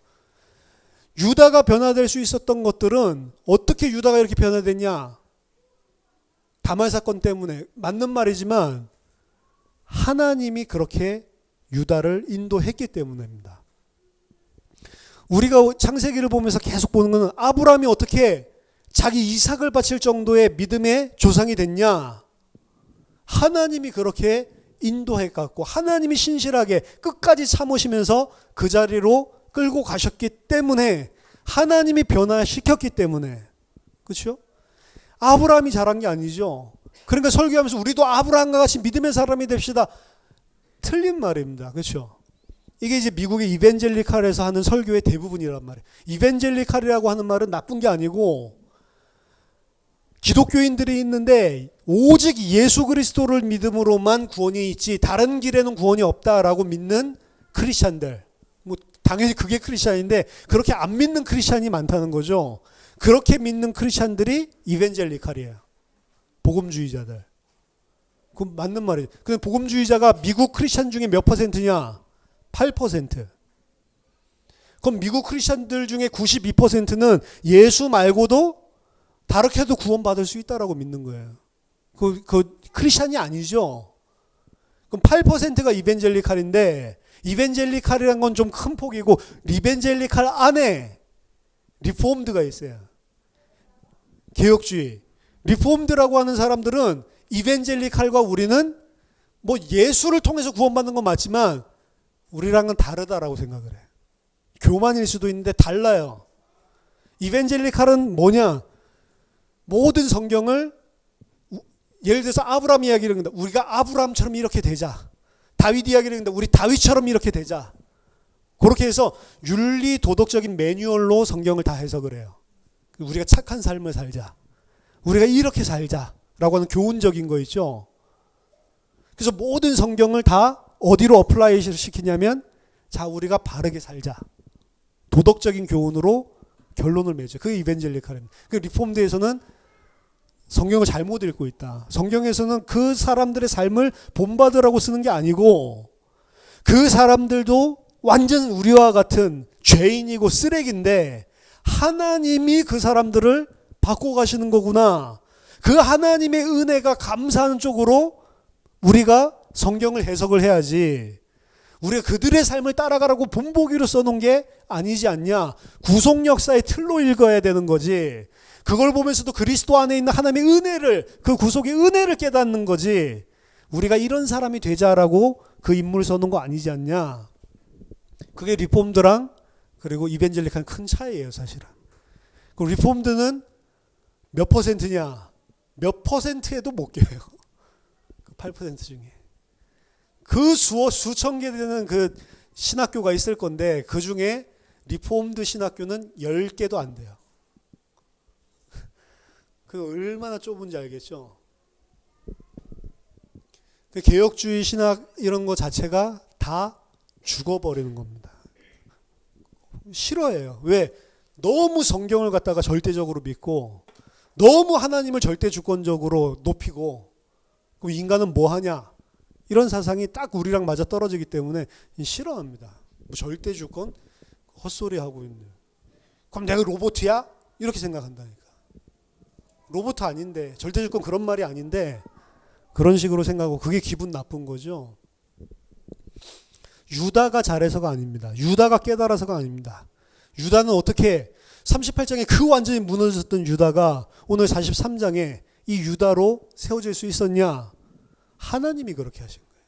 유다가 변화될 수 있었던 것들은 어떻게 유다가 이렇게 변화됐냐? 다말 사건 때문에 맞는 말이지만 하나님이 그렇게 유다를 인도했기 때문입니다. 우리가 창세기를 보면서 계속 보는 것은 아브라함이 어떻게 자기 이삭을 바칠 정도의 믿음의 조상이 됐냐? 하나님이 그렇게 인도해갔고 하나님이 신실하게 끝까지 참으시면서 그 자리로 끌고 가셨기 때문에 하나님이 변화시켰기 때문에 그렇죠? 아브라함이 잘한 게 아니죠. 그러니까 설교하면서 우리도 아브라함과 같이 믿음의 사람이 됩시다. 틀린 말입니다. 그렇죠? 이게 이제 미국의 이벤젤리칼에서 하는 설교의 대부분이란 말이에요. 이벤젤리칼이라고 하는 말은 나쁜 게 아니고 기독교인들이 있는데 오직 예수 그리스도를 믿음으로만 구원이 있지 다른 길에는 구원이 없다라고 믿는 크리스찬들. 뭐 당연히 그게 크리스찬인데 그렇게 안 믿는 크리스찬이 많다는 거죠. 그렇게 믿는 크리스찬들이 이벤젤리칼이에요. 복음주의자들. 그건 맞는 말이에요. 근데 복음주의자가 미국 크리스찬 중에 몇 퍼센트냐? 8%. 그럼 미국 크리스찬들 중에 92%는 예수 말고도 다르게 해도 구원받을 수 있다라고 믿는 거예요. 그 크리스찬이 아니죠. 그럼 8%가 이벤젤리칼인데 이벤젤리칼이란 건 좀 큰 폭이고 이벤젤리칼 안에 리폼드가 있어요. 개혁주의. 리폼드라고 하는 사람들은 이벤젤리칼과 우리는 뭐 예수를 통해서 구원받는 건 맞지만 우리랑은 다르다라고 생각을 해요. 교만일 수도 있는데 달라요. 이벤젤리칼은 뭐냐? 모든 성경을 예를 들어서 아브라함 이야기를 한다. 우리가 아브라함처럼 이렇게 되자. 다윗 이야기를 한다. 우리 다윗처럼 이렇게 되자. 그렇게 해서 윤리 도덕적인 매뉴얼로 성경을 다 해석을 해요. 우리가 착한 삶을 살자. 우리가 이렇게 살자라고 하는 교훈적인 거 있죠. 그래서 모든 성경을 다 어디로 어플라이 시키냐면 자 우리가 바르게 살자. 도덕적인 교훈으로 결론을 맺죠. 그게 이벤젤리칼입니다. 그 리폼드에서는 성경을 잘못 읽고 있다. 성경에서는 그 사람들의 삶을 본받으라고 쓰는 게 아니고 그 사람들도 완전 우리와 같은 죄인이고 쓰레기인데 하나님이 그 사람들을 바꿔가시는 거구나. 그 하나님의 은혜가 감사하는 쪽으로 우리가 성경을 해석을 해야지. 우리가 그들의 삶을 따라가라고 본보기로 써놓은 게 아니지 않냐. 구속 역사의 틀로 읽어야 되는 거지. 그걸 보면서도 그리스도 안에 있는 하나님의 은혜를 그 구속의 은혜를 깨닫는 거지. 우리가 이런 사람이 되자라고 그 인물 써놓은 거 아니지 않냐. 그게 리폼드랑 그리고 이벤젤리칼 큰 차이예요 사실은. 그 리폼드는 몇 퍼센트냐. 몇 퍼센트에도 못 껴요. 그 8% 중에. 그 수천 개 되는 그 신학교가 있을 건데 그 중에 리폼드 신학교는 10개도 안 돼요. 그 얼마나 좁은지 알겠죠? 그 개혁주의 신학 이런 거 자체가 다 죽어버리는 겁니다. 싫어해요. 왜? 너무 성경을 갖다가 절대적으로 믿고 너무 하나님을 절대 주권적으로 높이고 그럼 인간은 뭐 하냐? 이런 사상이 딱 우리랑 맞아 떨어지기 때문에 싫어합니다. 뭐 절대 주권? 헛소리 하고 있는. 그럼 내가 로봇이야? 이렇게 생각한다니까. 로봇 아닌데 절대 주권 그런 말이 아닌데 그런 식으로 생각하고 그게 기분 나쁜 거죠. 유다가 잘해서가 아닙니다. 유다가 깨달아서가 아닙니다. 유다는 어떻게 38장에 그 완전히 무너졌던 유다가 오늘 43장에 이 유다로 세워질 수 있었냐? 하나님이 그렇게 하신 거예요.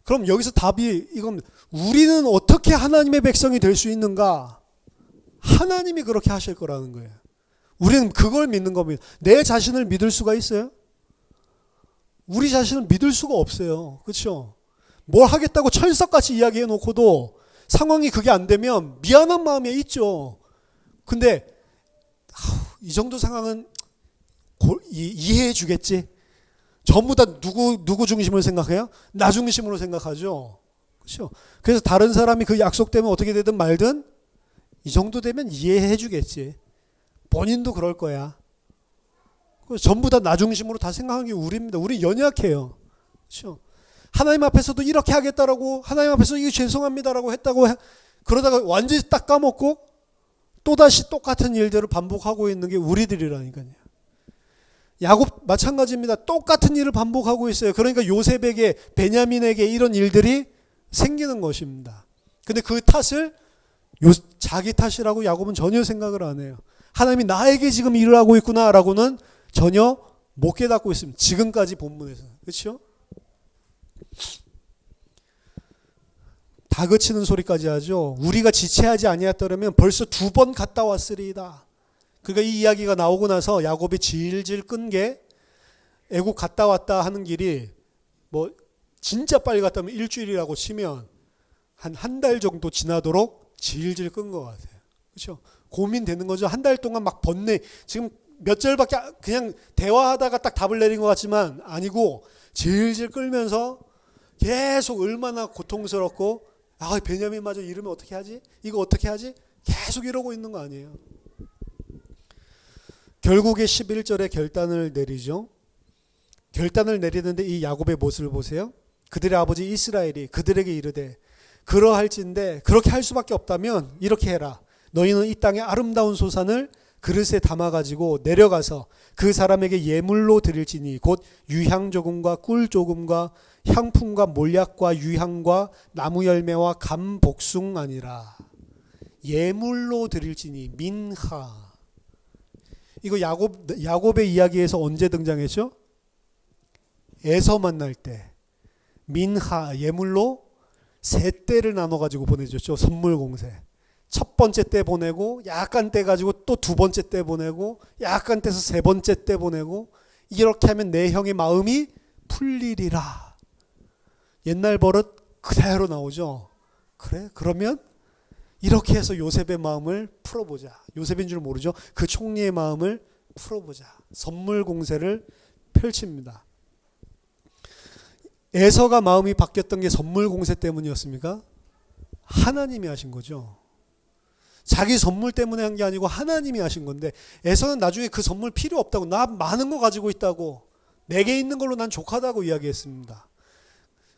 그럼 여기서 답이 이건 우리는 어떻게 하나님의 백성이 될 수 있는가? 하나님이 그렇게 하실 거라는 거예요. 우리는 그걸 믿는 겁니다. 내 자신을 믿을 수가 있어요? 우리 자신을 믿을 수가 없어요. 그렇죠? 뭘 하겠다고 철석같이 이야기해 놓고도 상황이 그게 안 되면 미안한 마음이 있죠. 근데 이 정도 상황은 이해해 주겠지. 전부 다 누구 중심으로 생각해요? 나 중심으로 생각하죠. 그렇죠? 그래서 다른 사람이 그 약속 때문에 어떻게 되든 말든 이 정도 되면 이해해 주겠지. 본인도 그럴 거야. 전부 다 나 중심으로 다 생각하는 게 우리입니다. 우리 연약해요. 그렇죠? 하나님 앞에서도 이렇게 하겠다라고, 하나님 앞에서 이게 죄송합니다라고 했다고 그러다가 완전히 딱 까먹고 또다시 똑같은 일들을 반복하고 있는 게 우리들이라니까요. 야곱 마찬가지입니다. 똑같은 일을 반복하고 있어요. 그러니까 요셉에게, 베냐민에게 이런 일들이 생기는 것입니다. 근데 그 탓을 자기 탓이라고 야곱은 전혀 생각을 안 해요. 하나님이 나에게 지금 일을 하고 있구나라고는 전혀 못 깨닫고 있습니다. 지금까지 본문에서. 그렇죠? 다그치는 소리까지 하죠. 우리가 지체하지 아니했더라면 벌써 2번 갔다 왔으리이다. 그러니까 이 이야기가 나오고 나서 야곱이 질질 끈 게, 애국 갔다 왔다 하는 길이 뭐 진짜 빨리 갔다 오면 일주일이라고 치면 한 달 정도 지나도록 질질 끈 것 같아요. 그렇죠? 고민되는 거죠. 한 달 동안 막 번뇌, 지금 몇 절밖에 그냥 대화하다가 딱 답을 내린 것 같지만 아니고 질질 끌면서 계속 얼마나 고통스럽고, 아, 베냐민마저 이러면 어떻게 하지? 이거 어떻게 하지? 계속 이러고 있는 거 아니에요. 결국에 11절에 결단을 내리죠. 결단을 내리는데 이 야곱의 모습을 보세요. 그들의 아버지 이스라엘이 그들에게 이르되 그러할진대, 그렇게 할 수밖에 없다면 이렇게 해라. 너희는 이 땅의 아름다운 소산을 그릇에 담아가지고 내려가서 그 사람에게 예물로 드릴지니 곧 유향 조금과 꿀 조금과 향품과 몰약과 유향과 나무 열매와 감 복숭 아니라. 예물로 드릴지니, 민하. 이거 야곱의 이야기에서 언제 등장했죠? 에서 만날 때 민하, 예물로 3때를 나눠가지고 보내줬죠. 선물 공세. 첫 번째 때 보내고 약간 떼가지고 또 2번째 때 보내고 약간 떼서 3번째 때 보내고, 이렇게 하면 내 형의 마음이 풀리리라. 옛날 버릇 그대로 나오죠. 그래? 그러면 이렇게 해서 요셉의 마음을 풀어보자. 요셉인 줄 모르죠. 그 총리의 마음을 풀어보자. 선물 공세를 펼칩니다. 에서가 마음이 바뀌었던 게 선물 공세 때문이었습니까? 하나님이 하신 거죠. 자기 선물 때문에 한 게 아니고 하나님이 하신 건데, 에서는 나중에 그 선물 필요 없다고, 나 많은 거 가지고 있다고, 내게 있는 걸로 난 족하다고 이야기했습니다.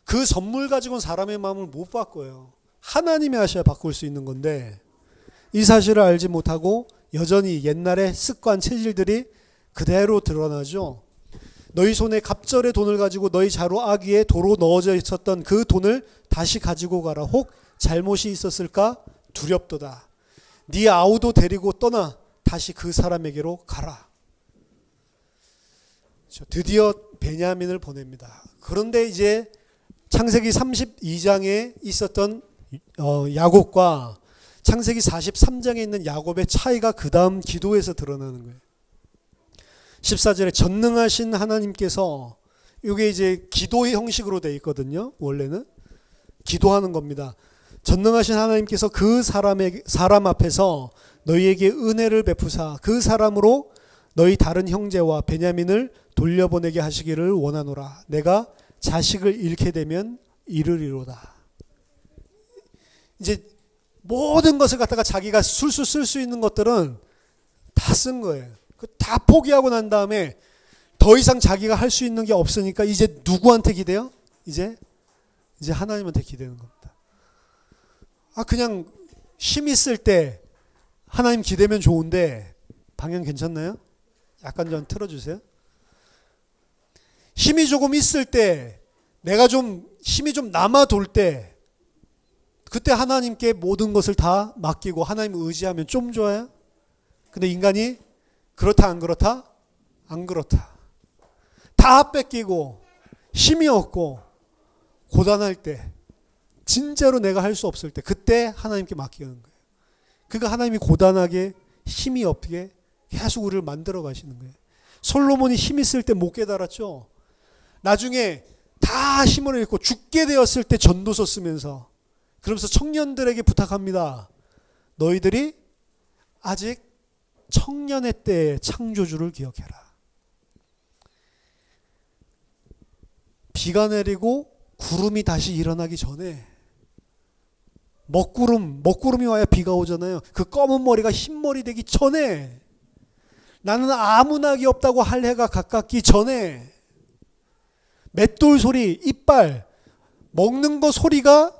그 선물 가지고는 사람의 마음을 못 바꿔요. 하나님이 하셔야 바꿀 수 있는 건데, 이 사실을 알지 못하고 여전히 옛날의 습관, 체질들이 그대로 드러나죠. 너희 손에 갑절의 돈을 가지고 너희 자루 아귀에 도로 넣어져 있었던 그 돈을 다시 가지고 가라. 혹 잘못이 있었을까 두렵도다. 네 아우도 데리고 떠나 다시 그 사람에게로 가라. 드디어 베냐민을 보냅니다. 그런데 이제 창세기 32장에 있었던 야곱과 창세기 43장에 있는 야곱의 차이가 그 다음 기도에서 드러나는 거예요. 14절에 전능하신 하나님께서, 이게 이제 기도의 형식으로 되어 있거든요. 원래는 기도하는 겁니다. 전능하신 하나님께서 그 사람 앞에서 너희에게 은혜를 베푸사 그 사람으로 너희 다른 형제와 베냐민을 돌려보내게 하시기를 원하노라. 내가 자식을 잃게 되면 이르리로다. 이제 모든 것을 갖다가 자기가 술술 쓸 수 있는 것들은 다 쓴 거예요. 다 포기하고 난 다음에 더 이상 자기가 할 수 있는 게 없으니까 이제 누구한테 기대요? 이제 하나님한테 기대는 겁니다. 그냥 힘 있을 때 하나님 기대면 좋은데, 방향 괜찮나요? 약간 좀 틀어주세요. 힘이 조금 있을 때, 내가 좀 힘이 좀 남아 돌 때, 그때 하나님께 모든 것을 다 맡기고 하나님 의지하면 좀 좋아요. 근데 인간이 그렇다 안 그렇다? 안 그렇다. 다 뺏기고 힘이 없고 고단할 때, 진짜로 내가 할 수 없을 때, 그때 하나님께 맡기는 거예요. 그러니까 하나님이 고단하게 힘이 없게 계속 우리를 만들어 가시는 거예요. 솔로몬이 힘 있을 때 못 깨달았죠. 나중에 다 힘을 잃고 죽게 되었을 때 전도서 쓰면서, 그러면서 청년들에게 부탁합니다. 너희들이 아직 청년의 때의 창조주를 기억해라. 비가 내리고 구름이 다시 일어나기 전에, 먹구름이 와야 비가 오잖아요. 그 검은 머리가 흰머리 되기 전에, 나는 아무 낙이 없다고 할 해가 가깝기 전에, 맷돌 소리, 이빨, 먹는 거 소리가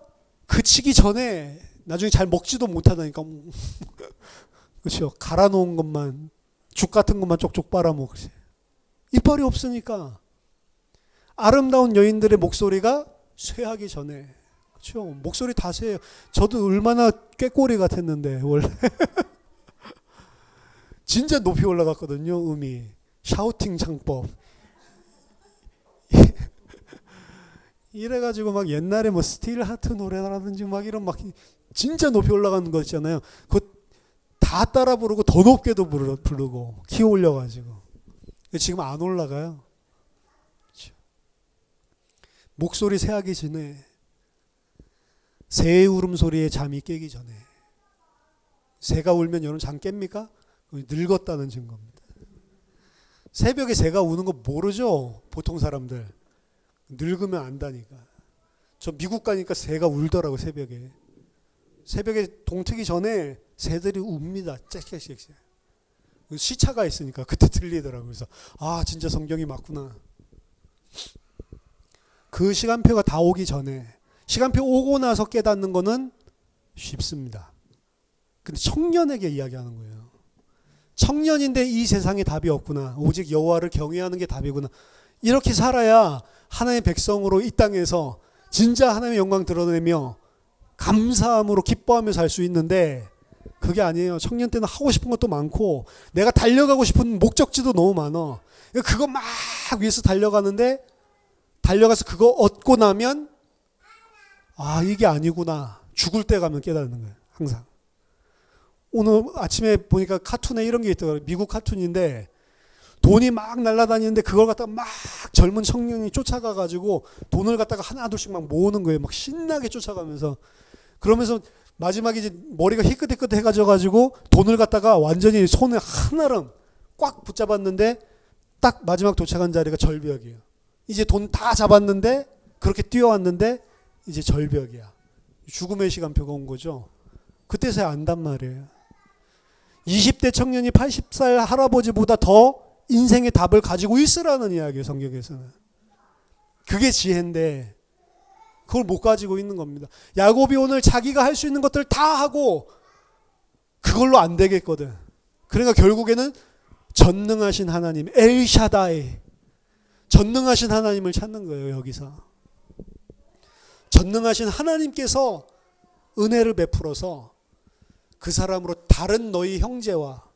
그치기 전에 나중에 잘 먹지도 못하다니까. 그렇죠. 갈아 놓은 것만, 죽 같은 것만 쪽쪽 빨아먹지. 이빨이 없으니까. 아름다운 여인들의 목소리가 쇠하기 전에. 그렇죠. 목소리 다 쇠해요. 저도 얼마나 꾀꼬리 같았는데 원래. 진짜 높이 올라갔거든요. 음이. 샤우팅 창법. 이래가지고 막 옛날에 뭐 스틸 하트 노래라든지 막 이런 막 진짜 높이 올라가는 거 있잖아요. 그거 다 따라 부르고 더 높게도 부르고 키 올려가지고. 지금 안 올라가요. 목소리 새하기 전에, 새의 울음소리에 잠이 깨기 전에. 새가 울면 여러분 잠 깹니까? 늙었다는 증거입니다. 새벽에 새가 우는 거 모르죠? 보통 사람들. 늙으면 안다니까. 저 미국 가니까 새가 울더라고. 새벽에 동 트기 전에 새들이 웁니다. 짹짹짹. 시차가 있으니까 그때 들리더라고요. 그래서 아 진짜 성경이 맞구나. 그 시간표가 다 오기 전에, 시간표 오고 나서 깨닫는 거는 쉽습니다. 근데 청년에게 이야기하는 거예요. 청년인데 이 세상에 답이 없구나. 오직 여호와를 경외하는 게 답이구나. 이렇게 살아야 하나님의 백성으로 이 땅에서 진짜 하나님의 영광 드러내며 감사함으로 기뻐하며 살 수 있는데, 그게 아니에요. 청년 때는 하고 싶은 것도 많고 내가 달려가고 싶은 목적지도 너무 많아. 그거 막 위해서 달려가는데, 달려가서 그거 얻고 나면 아 이게 아니구나. 죽을 때 가면 깨닫는 거예요. 항상. 오늘 아침에 보니까 카툰에 이런 게 있더라고요. 미국 카툰인데 돈이 막 날아다니는데 그걸 갖다가 막 젊은 청년이 쫓아가가지고 돈을 갖다가 하나 둘씩 막 모으는 거예요. 막 신나게 쫓아가면서. 그러면서 마지막에 이제 머리가 희끗희끗해가지고 돈을 갖다가 완전히 손에 하나름 꽉 붙잡았는데 딱 마지막 도착한 자리가 절벽이에요. 이제 돈 다 잡았는데 그렇게 뛰어왔는데 이제 절벽이야. 죽음의 시간표가 온 거죠. 그때서야 안단 말이에요. 20대 청년이 80살 할아버지보다 더 인생의 답을 가지고 있으라는 이야기예요. 성경에서는. 그게 지혜인데 그걸 못 가지고 있는 겁니다. 야곱이 오늘 자기가 할 수 있는 것들 다 하고 그걸로 안 되겠거든. 그러니까 결국에는 전능하신 하나님, 엘샤다이, 전능하신 하나님을 찾는 거예요. 여기서 전능하신 하나님께서 은혜를 베풀어서 그 사람으로 다른 너희 형제와,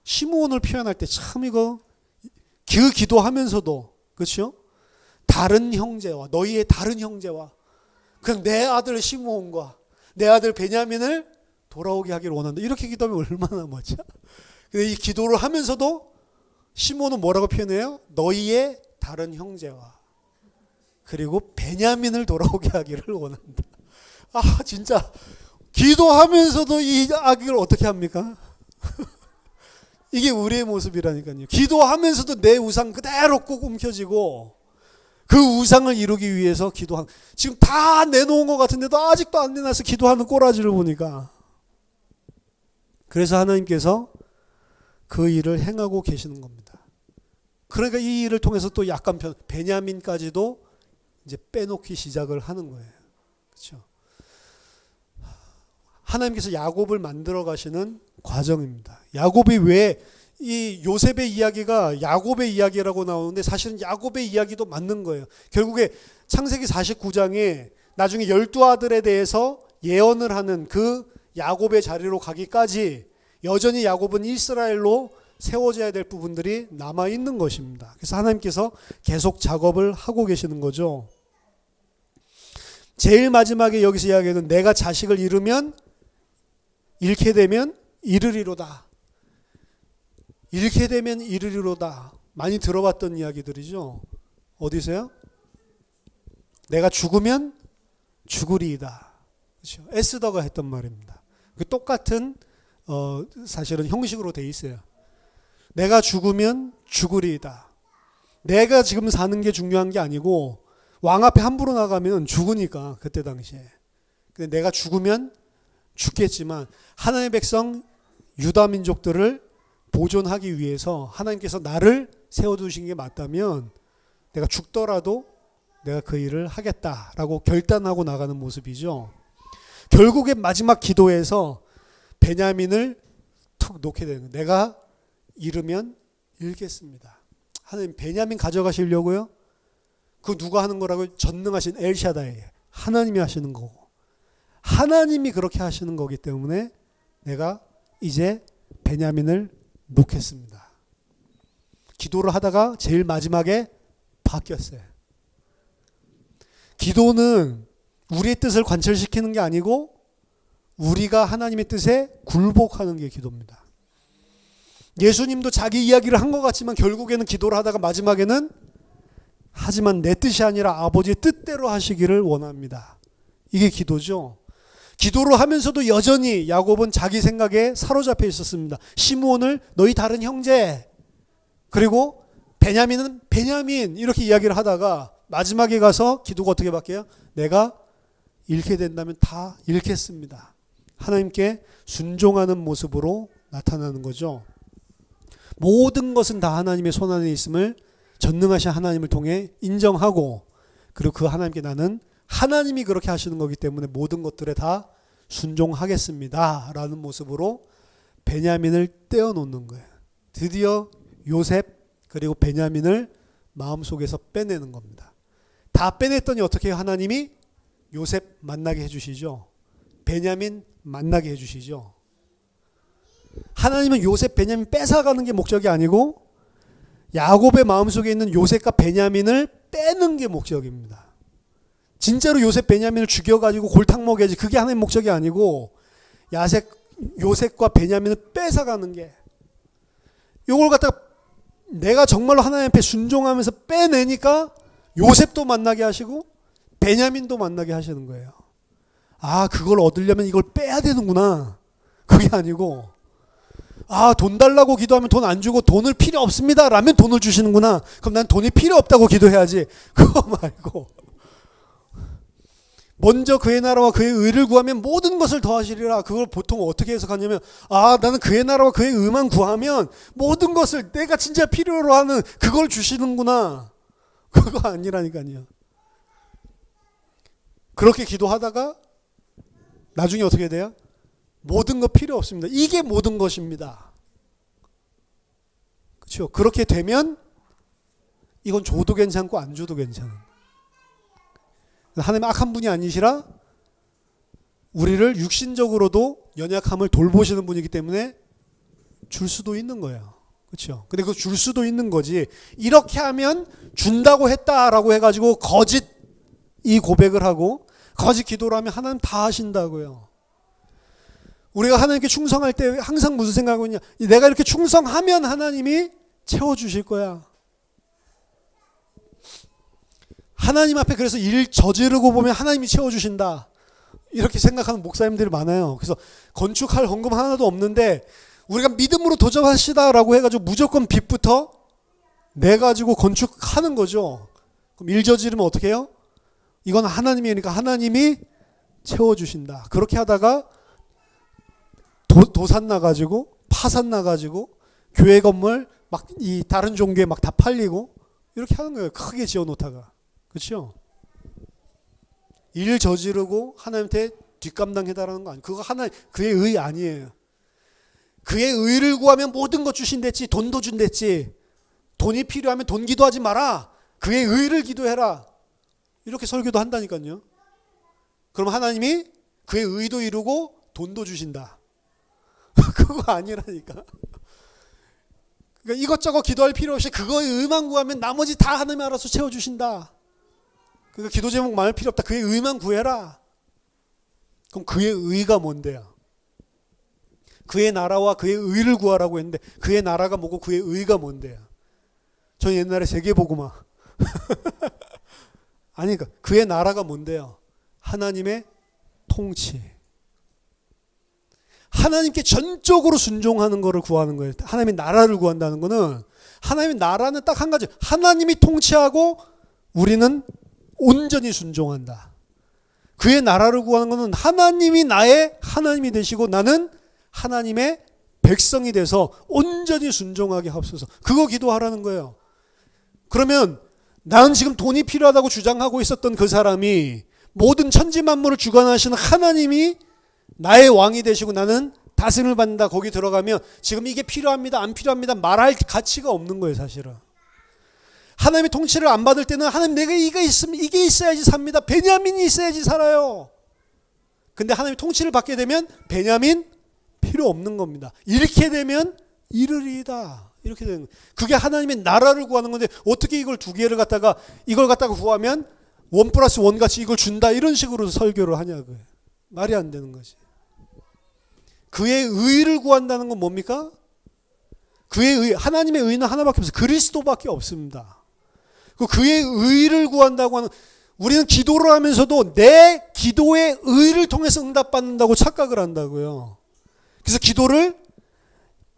시므온을 표현할 때 참 이거 그 기도하면서도 그렇죠? 다른 형제와, 너희의 다른 형제와, 그냥 내 아들 시므온과 내 아들 베냐민을 돌아오게 하기를 원한다. 이렇게 기도하면 얼마나 멋져. 근데 이 기도를 하면서도 시므온은 뭐라고 표현해요? 너희의 다른 형제와 그리고 베냐민을 돌아오게 하기를 원한다. 아 진짜 기도하면서도 이 아기를 어떻게 합니까? 이게 우리의 모습이라니까요. 기도하면서도 내 우상 그대로 꼭 움켜쥐고 그 우상을 이루기 위해서 기도한, 지금 다 내놓은 것 같은데도 아직도 안 내놔서 기도하는 꼬라지를 보니까. 그래서 하나님께서 그 일을 행하고 계시는 겁니다. 그러니까 이 일을 통해서 또 약간 베냐민까지도 이제 빼놓기 시작을 하는 거예요. 그렇죠? 하나님께서 야곱을 만들어 가시는 과정입니다. 야곱이 왜, 이 요셉의 이야기가 야곱의 이야기라고 나오는데 사실은 야곱의 이야기도 맞는 거예요. 결국에 창세기 49장에 나중에 12아들에 대해서 예언을 하는 그 야곱의 자리로 가기까지 여전히 야곱은 이스라엘로 세워져야 될 부분들이 남아있는 것입니다. 그래서 하나님께서 계속 작업을 하고 계시는 거죠. 제일 마지막에 여기서 이야기하는 내가 자식을 잃게 되면 이르리로다. 잃게 되면 이르리로다. 많이 들어봤던 이야기들이죠. 어디서요? 내가 죽으면 죽으리이다. 그렇죠? 에스더가 했던 말입니다. 그 똑같은 사실은 형식으로 돼 있어요. 내가 죽으면 죽으리이다. 내가 지금 사는 게 중요한 게 아니고 왕 앞에 함부로 나가면 죽으니까 그때 당시에. 근데 내가 죽으면 죽겠지만 하나님의 백성 유다 민족들을 보존하기 위해서 하나님께서 나를 세워두신 게 맞다면 내가 죽더라도 내가 그 일을 하겠다라고 결단하고 나가는 모습이죠. 결국에 마지막 기도에서 베냐민을 툭 놓게 되는 거예요. 내가 잃으면 잃겠습니다. 하나님 베냐민 가져가시려고요? 그 누가 하는 거라고요? 전능하신 엘샤다이 하나님이 하시는 거고 하나님이 그렇게 하시는 거기 때문에 내가 이제 베냐민을 놓겠습니다. 기도를 하다가 제일 마지막에 바뀌었어요. 기도는 우리의 뜻을 관철시키는 게 아니고 우리가 하나님의 뜻에 굴복하는 게 기도입니다. 예수님도 자기 이야기를 한 것 같지만 결국에는 기도를 하다가 마지막에는 하지만 내 뜻이 아니라 아버지의 뜻대로 하시기를 원합니다. 이게 기도죠. 기도를 하면서도 여전히 야곱은 자기 생각에 사로잡혀 있었습니다. 시므온을 너희 다른 형제, 그리고 베냐민은 베냐민 이렇게 이야기를 하다가 마지막에 가서 기도가 어떻게 바뀌어요? 내가 잃게 된다면 다 잃겠습니다. 하나님께 순종하는 모습으로 나타나는 거죠. 모든 것은 다 하나님의 손안에 있음을 전능하신 하나님을 통해 인정하고 그리고 그 하나님께 나는 하나님이 그렇게 하시는 거기 때문에 모든 것들에 다 순종하겠습니다 라는 모습으로 베냐민을 떼어놓는 거예요. 드디어 요셉 그리고 베냐민을 마음속에서 빼내는 겁니다. 다 빼냈더니 어떻게 해요? 하나님이 요셉 만나게 해주시죠. 베냐민 만나게 해주시죠. 하나님은 요셉 베냐민 뺏어가는 게 목적이 아니고 야곱의 마음속에 있는 요셉과 베냐민을 빼는 게 목적입니다. 진짜로 요셉 베냐민을 죽여가지고 골탕 먹여야지 그게 하나님의 목적이 아니고 요셉과 베냐민을 뺏어가는 게 이걸 갖다가 내가 정말로 하나님 앞에 순종하면서 빼내니까 요셉도 만나게 하시고 베냐민도 만나게 하시는 거예요. 아, 그걸 얻으려면 이걸 빼야 되는구나. 그게 아니고 돈 달라고 기도하면 돈 안 주고 돈을 필요 없습니다 라면 돈을 주시는구나. 그럼 난 돈이 필요 없다고 기도해야지. 그거 말고 먼저 그의 나라와 그의 의를 구하면 모든 것을 더하시리라. 그걸 보통 어떻게 해석하냐면 나는 그의 나라와 그의 의만 구하면 모든 것을 내가 진짜 필요로 하는 그걸 주시는구나. 그거 아니라니까요. 그렇게 기도하다가 나중에 어떻게 돼요? 모든 거 필요 없습니다. 이게 모든 것입니다. 그렇죠? 그렇게 되면 이건 줘도 괜찮고 안 줘도 괜찮은. 하나님 악한 분이 아니시라 우리를 육신적으로도 연약함을 돌보시는 분이기 때문에 줄 수도 있는 거예요. 그렇죠? 근데 그 줄 수도 있는 거지. 이렇게 하면 준다고 했다라고 해가지고 거짓 이 고백을 하고 거짓 기도를 하면 하나님 다 하신다고요. 우리가 하나님께 충성할 때 항상 무슨 생각하고 있냐? 내가 이렇게 충성하면 하나님이 채워주실 거야. 하나님 앞에 그래서 일 저지르고 보면 하나님이 채워주신다. 이렇게 생각하는 목사님들이 많아요. 그래서 건축할 헌금 하나도 없는데 우리가 믿음으로 도전하시다라고 해가지고 무조건 빚부터 내가지고 건축하는 거죠. 그럼 일 저지르면 어떻게 해요? 이건 하나님이니까 하나님이 채워주신다. 그렇게 하다가 도산 나가지고 파산 나가지고 교회 건물 막 이 다른 종교에 막 다 팔리고 이렇게 하는 거예요. 크게 지어놓다가. 그렇죠? 일 저지르고 하나님한테 뒷감당해달라는 거 아니에요. 그거 그의 의 아니에요. 그의 의를 구하면 모든 것 주신댔지. 돈도 준댔지. 돈이 필요하면 돈 기도하지 마라. 그의 의를 기도해라. 이렇게 설교도 한다니까요. 그럼 하나님이 그의 의도 이루고 돈도 주신다. 그거 아니라니까. 그러니까 이것저것 기도할 필요 없이 그거의 의만 구하면 나머지 다 하나님이 알아서 채워주신다. 그러니까 기도 제목 많을 필요 없다. 그의 의만 구해라. 그럼 그의 의가 뭔데요? 그의 나라와 그의 의를 구하라고 했는데 그의 나라가 뭐고 그의 의가 뭔데요? 전 옛날에 세계복음화 아니 그러니까 그의 나라가 뭔데요? 하나님의 통치. 하나님께 전적으로 순종하는 것을 구하는 거예요. 하나님의 나라를 구한다는 것은 하나님의 나라는 딱 한 가지. 하나님이 통치하고 우리는 온전히 순종한다. 그의 나라를 구하는 것은 하나님이 나의 하나님이 되시고 나는 하나님의 백성이 돼서 온전히 순종하게 하옵소서. 그거 기도하라는 거예요. 그러면 나는 지금 돈이 필요하다고 주장하고 있었던 그 사람이 모든 천지 만물을 주관하시는 하나님이 나의 왕이 되시고 나는 다스림을 받는다. 거기 들어가면 지금 이게 필요합니다, 안 필요합니다 말할 가치가 없는 거예요, 사실은. 하나님의 통치를 안 받을 때는 하나님 내가 이게 있으면 이게 있어야지 삽니다. 베냐민이 있어야지 살아요. 근데 하나님의 통치를 받게 되면 베냐민 필요 없는 겁니다. 이렇게 되면 이르리이다. 이렇게 되는 거예요. 그게 하나님의 나라를 구하는 건데 어떻게 이걸 두 개를 갖다가 이걸 갖다가 구하면 1+1 같이 이걸 준다 이런 식으로 설교를 하냐고요. 말이 안 되는 거지. 그의 의를 구한다는 건 뭡니까? 그의 의, 하나님의 의는 하나밖에 없어요. 그리스도밖에 없습니다. 그의 의를 구한다고 하는, 우리는 기도를 하면서도 내 기도의 의를 통해서 응답받는다고 착각을 한다고요. 그래서 기도를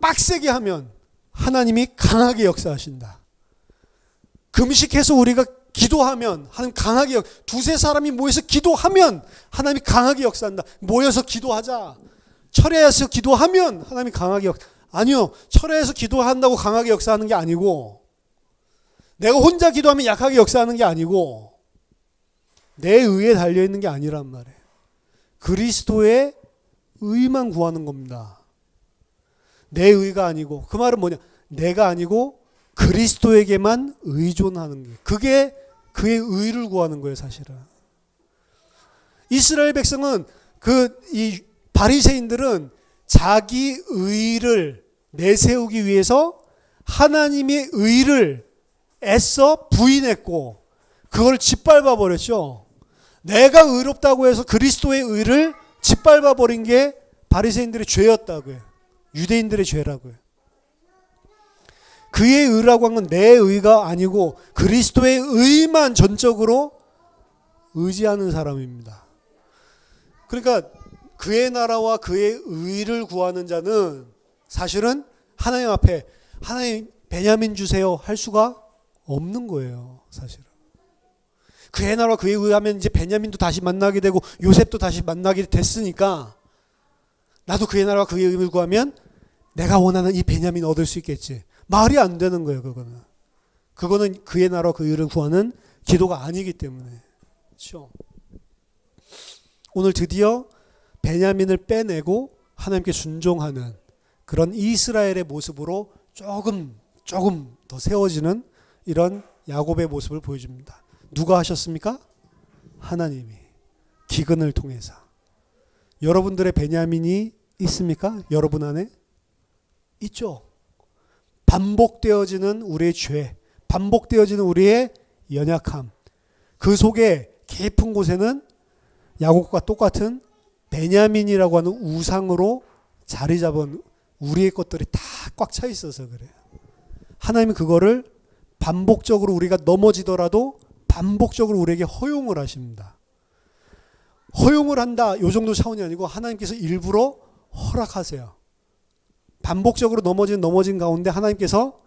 빡세게 하면 하나님이 강하게 역사하신다. 금식해서 우리가 기도하면 하나님 강하게 두세 사람이 모여서 기도하면 하나님이 강하게 역사한다. 모여서 기도하자. 철야에서 기도하면 하나님이 강하게 아니요. 철야에서 기도한다고 강하게 역사하는 게 아니고, 내가 혼자 기도하면 약하게 역사하는 게 아니고, 내 의에 달려있는 게 아니란 말이에요. 그리스도의 의만 구하는 겁니다. 내 의가 아니고, 그 말은 뭐냐, 내가 아니고 그리스도에게만 의존하는 게, 그게 그의 의를 구하는 거예요, 사실은. 이스라엘 백성은 이 바리새인들은 자기 의를 내세우기 위해서 하나님의 의를 애써 부인했고 그걸 짓밟아 버렸죠. 내가 의롭다고 해서 그리스도의 의를 짓밟아 버린 게 바리새인들의 죄였다고요. 유대인들의 죄라고요. 그의 의라고 한 건 내 의가 아니고 그리스도의 의만 전적으로 의지하는 사람입니다. 그러니까 그의 나라와 그의 의를 구하는 자는 사실은 하나님 앞에 하나님 베냐민 주세요 할 수가 없는 거예요, 사실은. 그의 나라와 그의 의하면 이제 베냐민도 다시 만나게 되고 요셉도 다시 만나게 됐으니까 나도 그의 나라와 그의 의를 구하면 내가 원하는 이 베냐민 얻을 수 있겠지. 말이 안 되는 거예요, 그거는. 그거는 그의 나라와 그 의를 구하는 기도가 아니기 때문에. 그렇죠? 오늘 드디어 베냐민을 빼내고 하나님께 순종하는 그런 이스라엘의 모습으로 조금 더 세워지는 이런 야곱의 모습을 보여줍니다. 누가 하셨습니까? 하나님이 기근을 통해서. 여러분들의 베냐민이 있습니까? 여러분 안에? 있죠. 반복되어지는 우리의 죄, 반복되어지는 우리의 연약함, 그 속에 깊은 곳에는 야곱과 똑같은 베냐민이라고 하는 우상으로 자리 잡은 우리의 것들이 다 꽉 차 있어서 그래요. 하나님은 그거를 반복적으로 우리가 넘어지더라도 반복적으로 우리에게 허용을 하십니다. 허용을 한다, 요 정도 차원이 아니고 하나님께서 일부러 허락하세요. 반복적으로 넘어진 가운데 하나님께서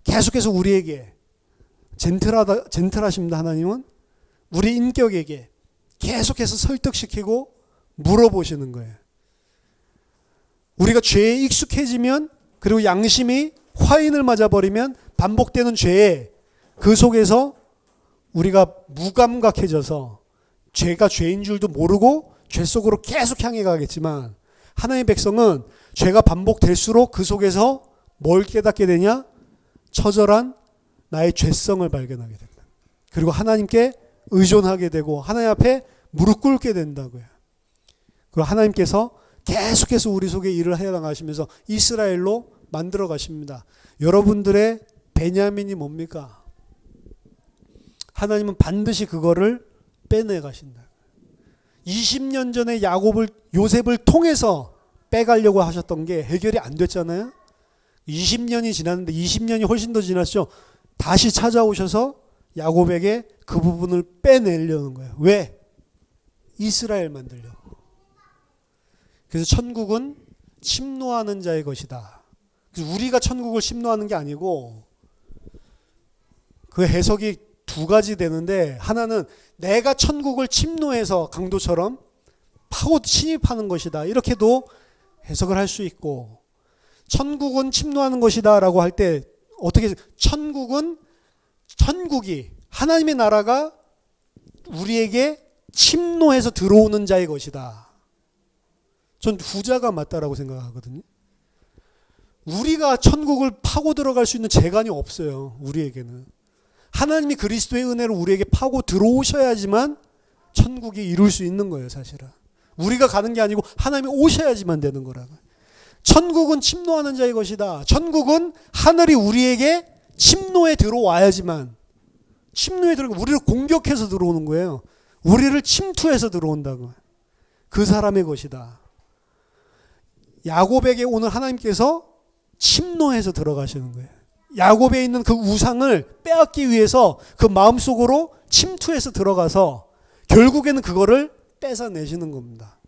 계속해서 우리에게 젠틀하십니다. 하나님은 우리 인격에게 계속해서 설득시키고 물어보시는 거예요. 우리가 죄에 익숙해지면, 그리고 양심이 화인을 맞아버리면 반복되는 죄에 그 속에서 우리가 무감각해져서 죄가 죄인 줄도 모르고 죄 속으로 계속 향해 가겠지만, 하나님의 백성은 죄가 반복될수록 그 속에서 뭘 깨닫게 되냐? 처절한 나의 죄성을 발견하게 된다. 그리고 하나님께 의존하게 되고 하나님 앞에 무릎 꿇게 된다고요. 그리고 하나님께서 계속해서 우리 속에 일을 해 나가시면서 이스라엘로 만들어 가십니다. 여러분들의 베냐민이 뭡니까? 하나님은 반드시 그거를 빼내 가신다. 20년 전에 요셉을 통해서 빼가려고 하셨던 게 해결이 안 됐잖아요. 20년이 지났는데 20년이 훨씬 더 지났죠. 다시 찾아오셔서 야곱에게 그 부분을 빼내려는 거예요. 왜? 이스라엘 만들려고. 그래서 천국은 침노하는 자의 것이다. 그래서 우리가 천국을 침노하는 게 아니고, 그 해석이 두 가지 되는데, 하나는 내가 천국을 침노해서 강도처럼 파고 침입하는 것이다, 이렇게도 해석을 할 수 있고, 천국은 침노하는 것이다 라고 할 때 어떻게, 천국이 하나님의 나라가 우리에게 침노해서 들어오는 자의 것이다. 전 후자가 맞다라고 생각하거든요. 우리가 천국을 파고 들어갈 수 있는 재간이 없어요. 우리에게는. 하나님이 그리스도의 은혜로 우리에게 파고 들어오셔야지만 천국이 이룰 수 있는 거예요, 사실은. 우리가 가는 게 아니고 하나님이 오셔야지만 되는 거라고요. 천국은 침노하는 자의 것이다. 천국은 하늘이 우리에게 침노에 들어와야지만, 침노에 들어오면 우리를 공격해서 들어오는 거예요. 우리를 침투해서 들어온다고. 그 사람의 것이다. 야곱에게 오늘 하나님께서 침노해서 들어가시는 거예요. 야곱에 있는 그 우상을 빼앗기 위해서 그 마음속으로 침투해서 들어가서 결국에는 그거를 뺏어내시는 겁니다.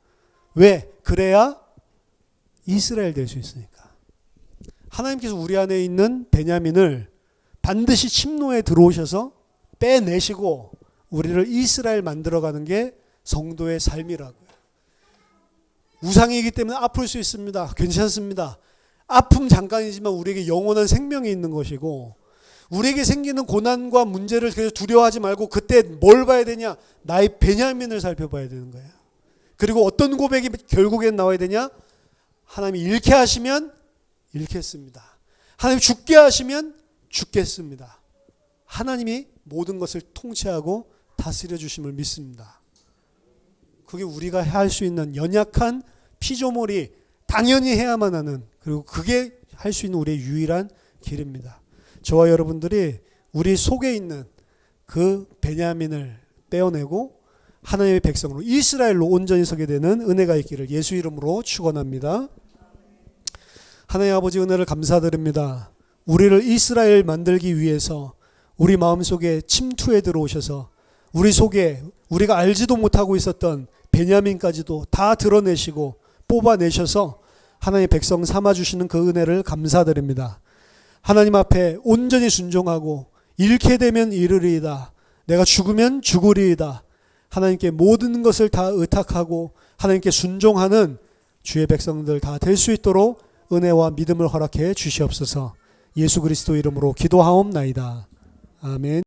왜? 그래야 이스라엘 될 수 있으니까. 하나님께서 우리 안에 있는 베냐민을 반드시 침노에 들어오셔서 빼내시고 우리를 이스라엘 만들어가는 게 성도의 삶이라고요. 우상이기 때문에 아플 수 있습니다. 괜찮습니다. 아픔 잠깐이지만 우리에게 영원한 생명이 있는 것이고, 우리에게 생기는 고난과 문제를 두려워하지 말고 그때 뭘 봐야 되냐? 나의 베냐민을 살펴봐야 되는 거예요. 그리고 어떤 고백이 결국엔 나와야 되냐? 하나님이 잃게 하시면 잃겠습니다. 하나님이 죽게 하시면 죽겠습니다. 하나님이 모든 것을 통치하고 다스려 주심을 믿습니다. 그게 우리가 할 수 있는 연약한 피조물이 당연히 해야만 하는, 그리고 그게 할 수 있는 우리의 유일한 길입니다. 저와 여러분들이 우리 속에 있는 그 베냐민을 떼어내고 하나님의 백성으로 이스라엘로 온전히 서게 되는 은혜가 있기를 예수 이름으로 축원합니다. 하나님 아버지, 은혜를 감사드립니다. 우리를 이스라엘 만들기 위해서 우리 마음속에 침투해 들어오셔서 우리 속에 우리가 알지도 못하고 있었던 베냐민까지도 다 드러내시고 뽑아내셔서 하나님의 백성 삼아주시는 그 은혜를 감사드립니다. 하나님 앞에 온전히 순종하고 잃게 되면 잃으리이다, 내가 죽으면 죽으리이다, 하나님께 모든 것을 다 의탁하고 하나님께 순종하는 주의 백성들 다 될 수 있도록 은혜와 믿음을 허락해 주시옵소서. 예수 그리스도 이름으로 기도하옵나이다. 아멘.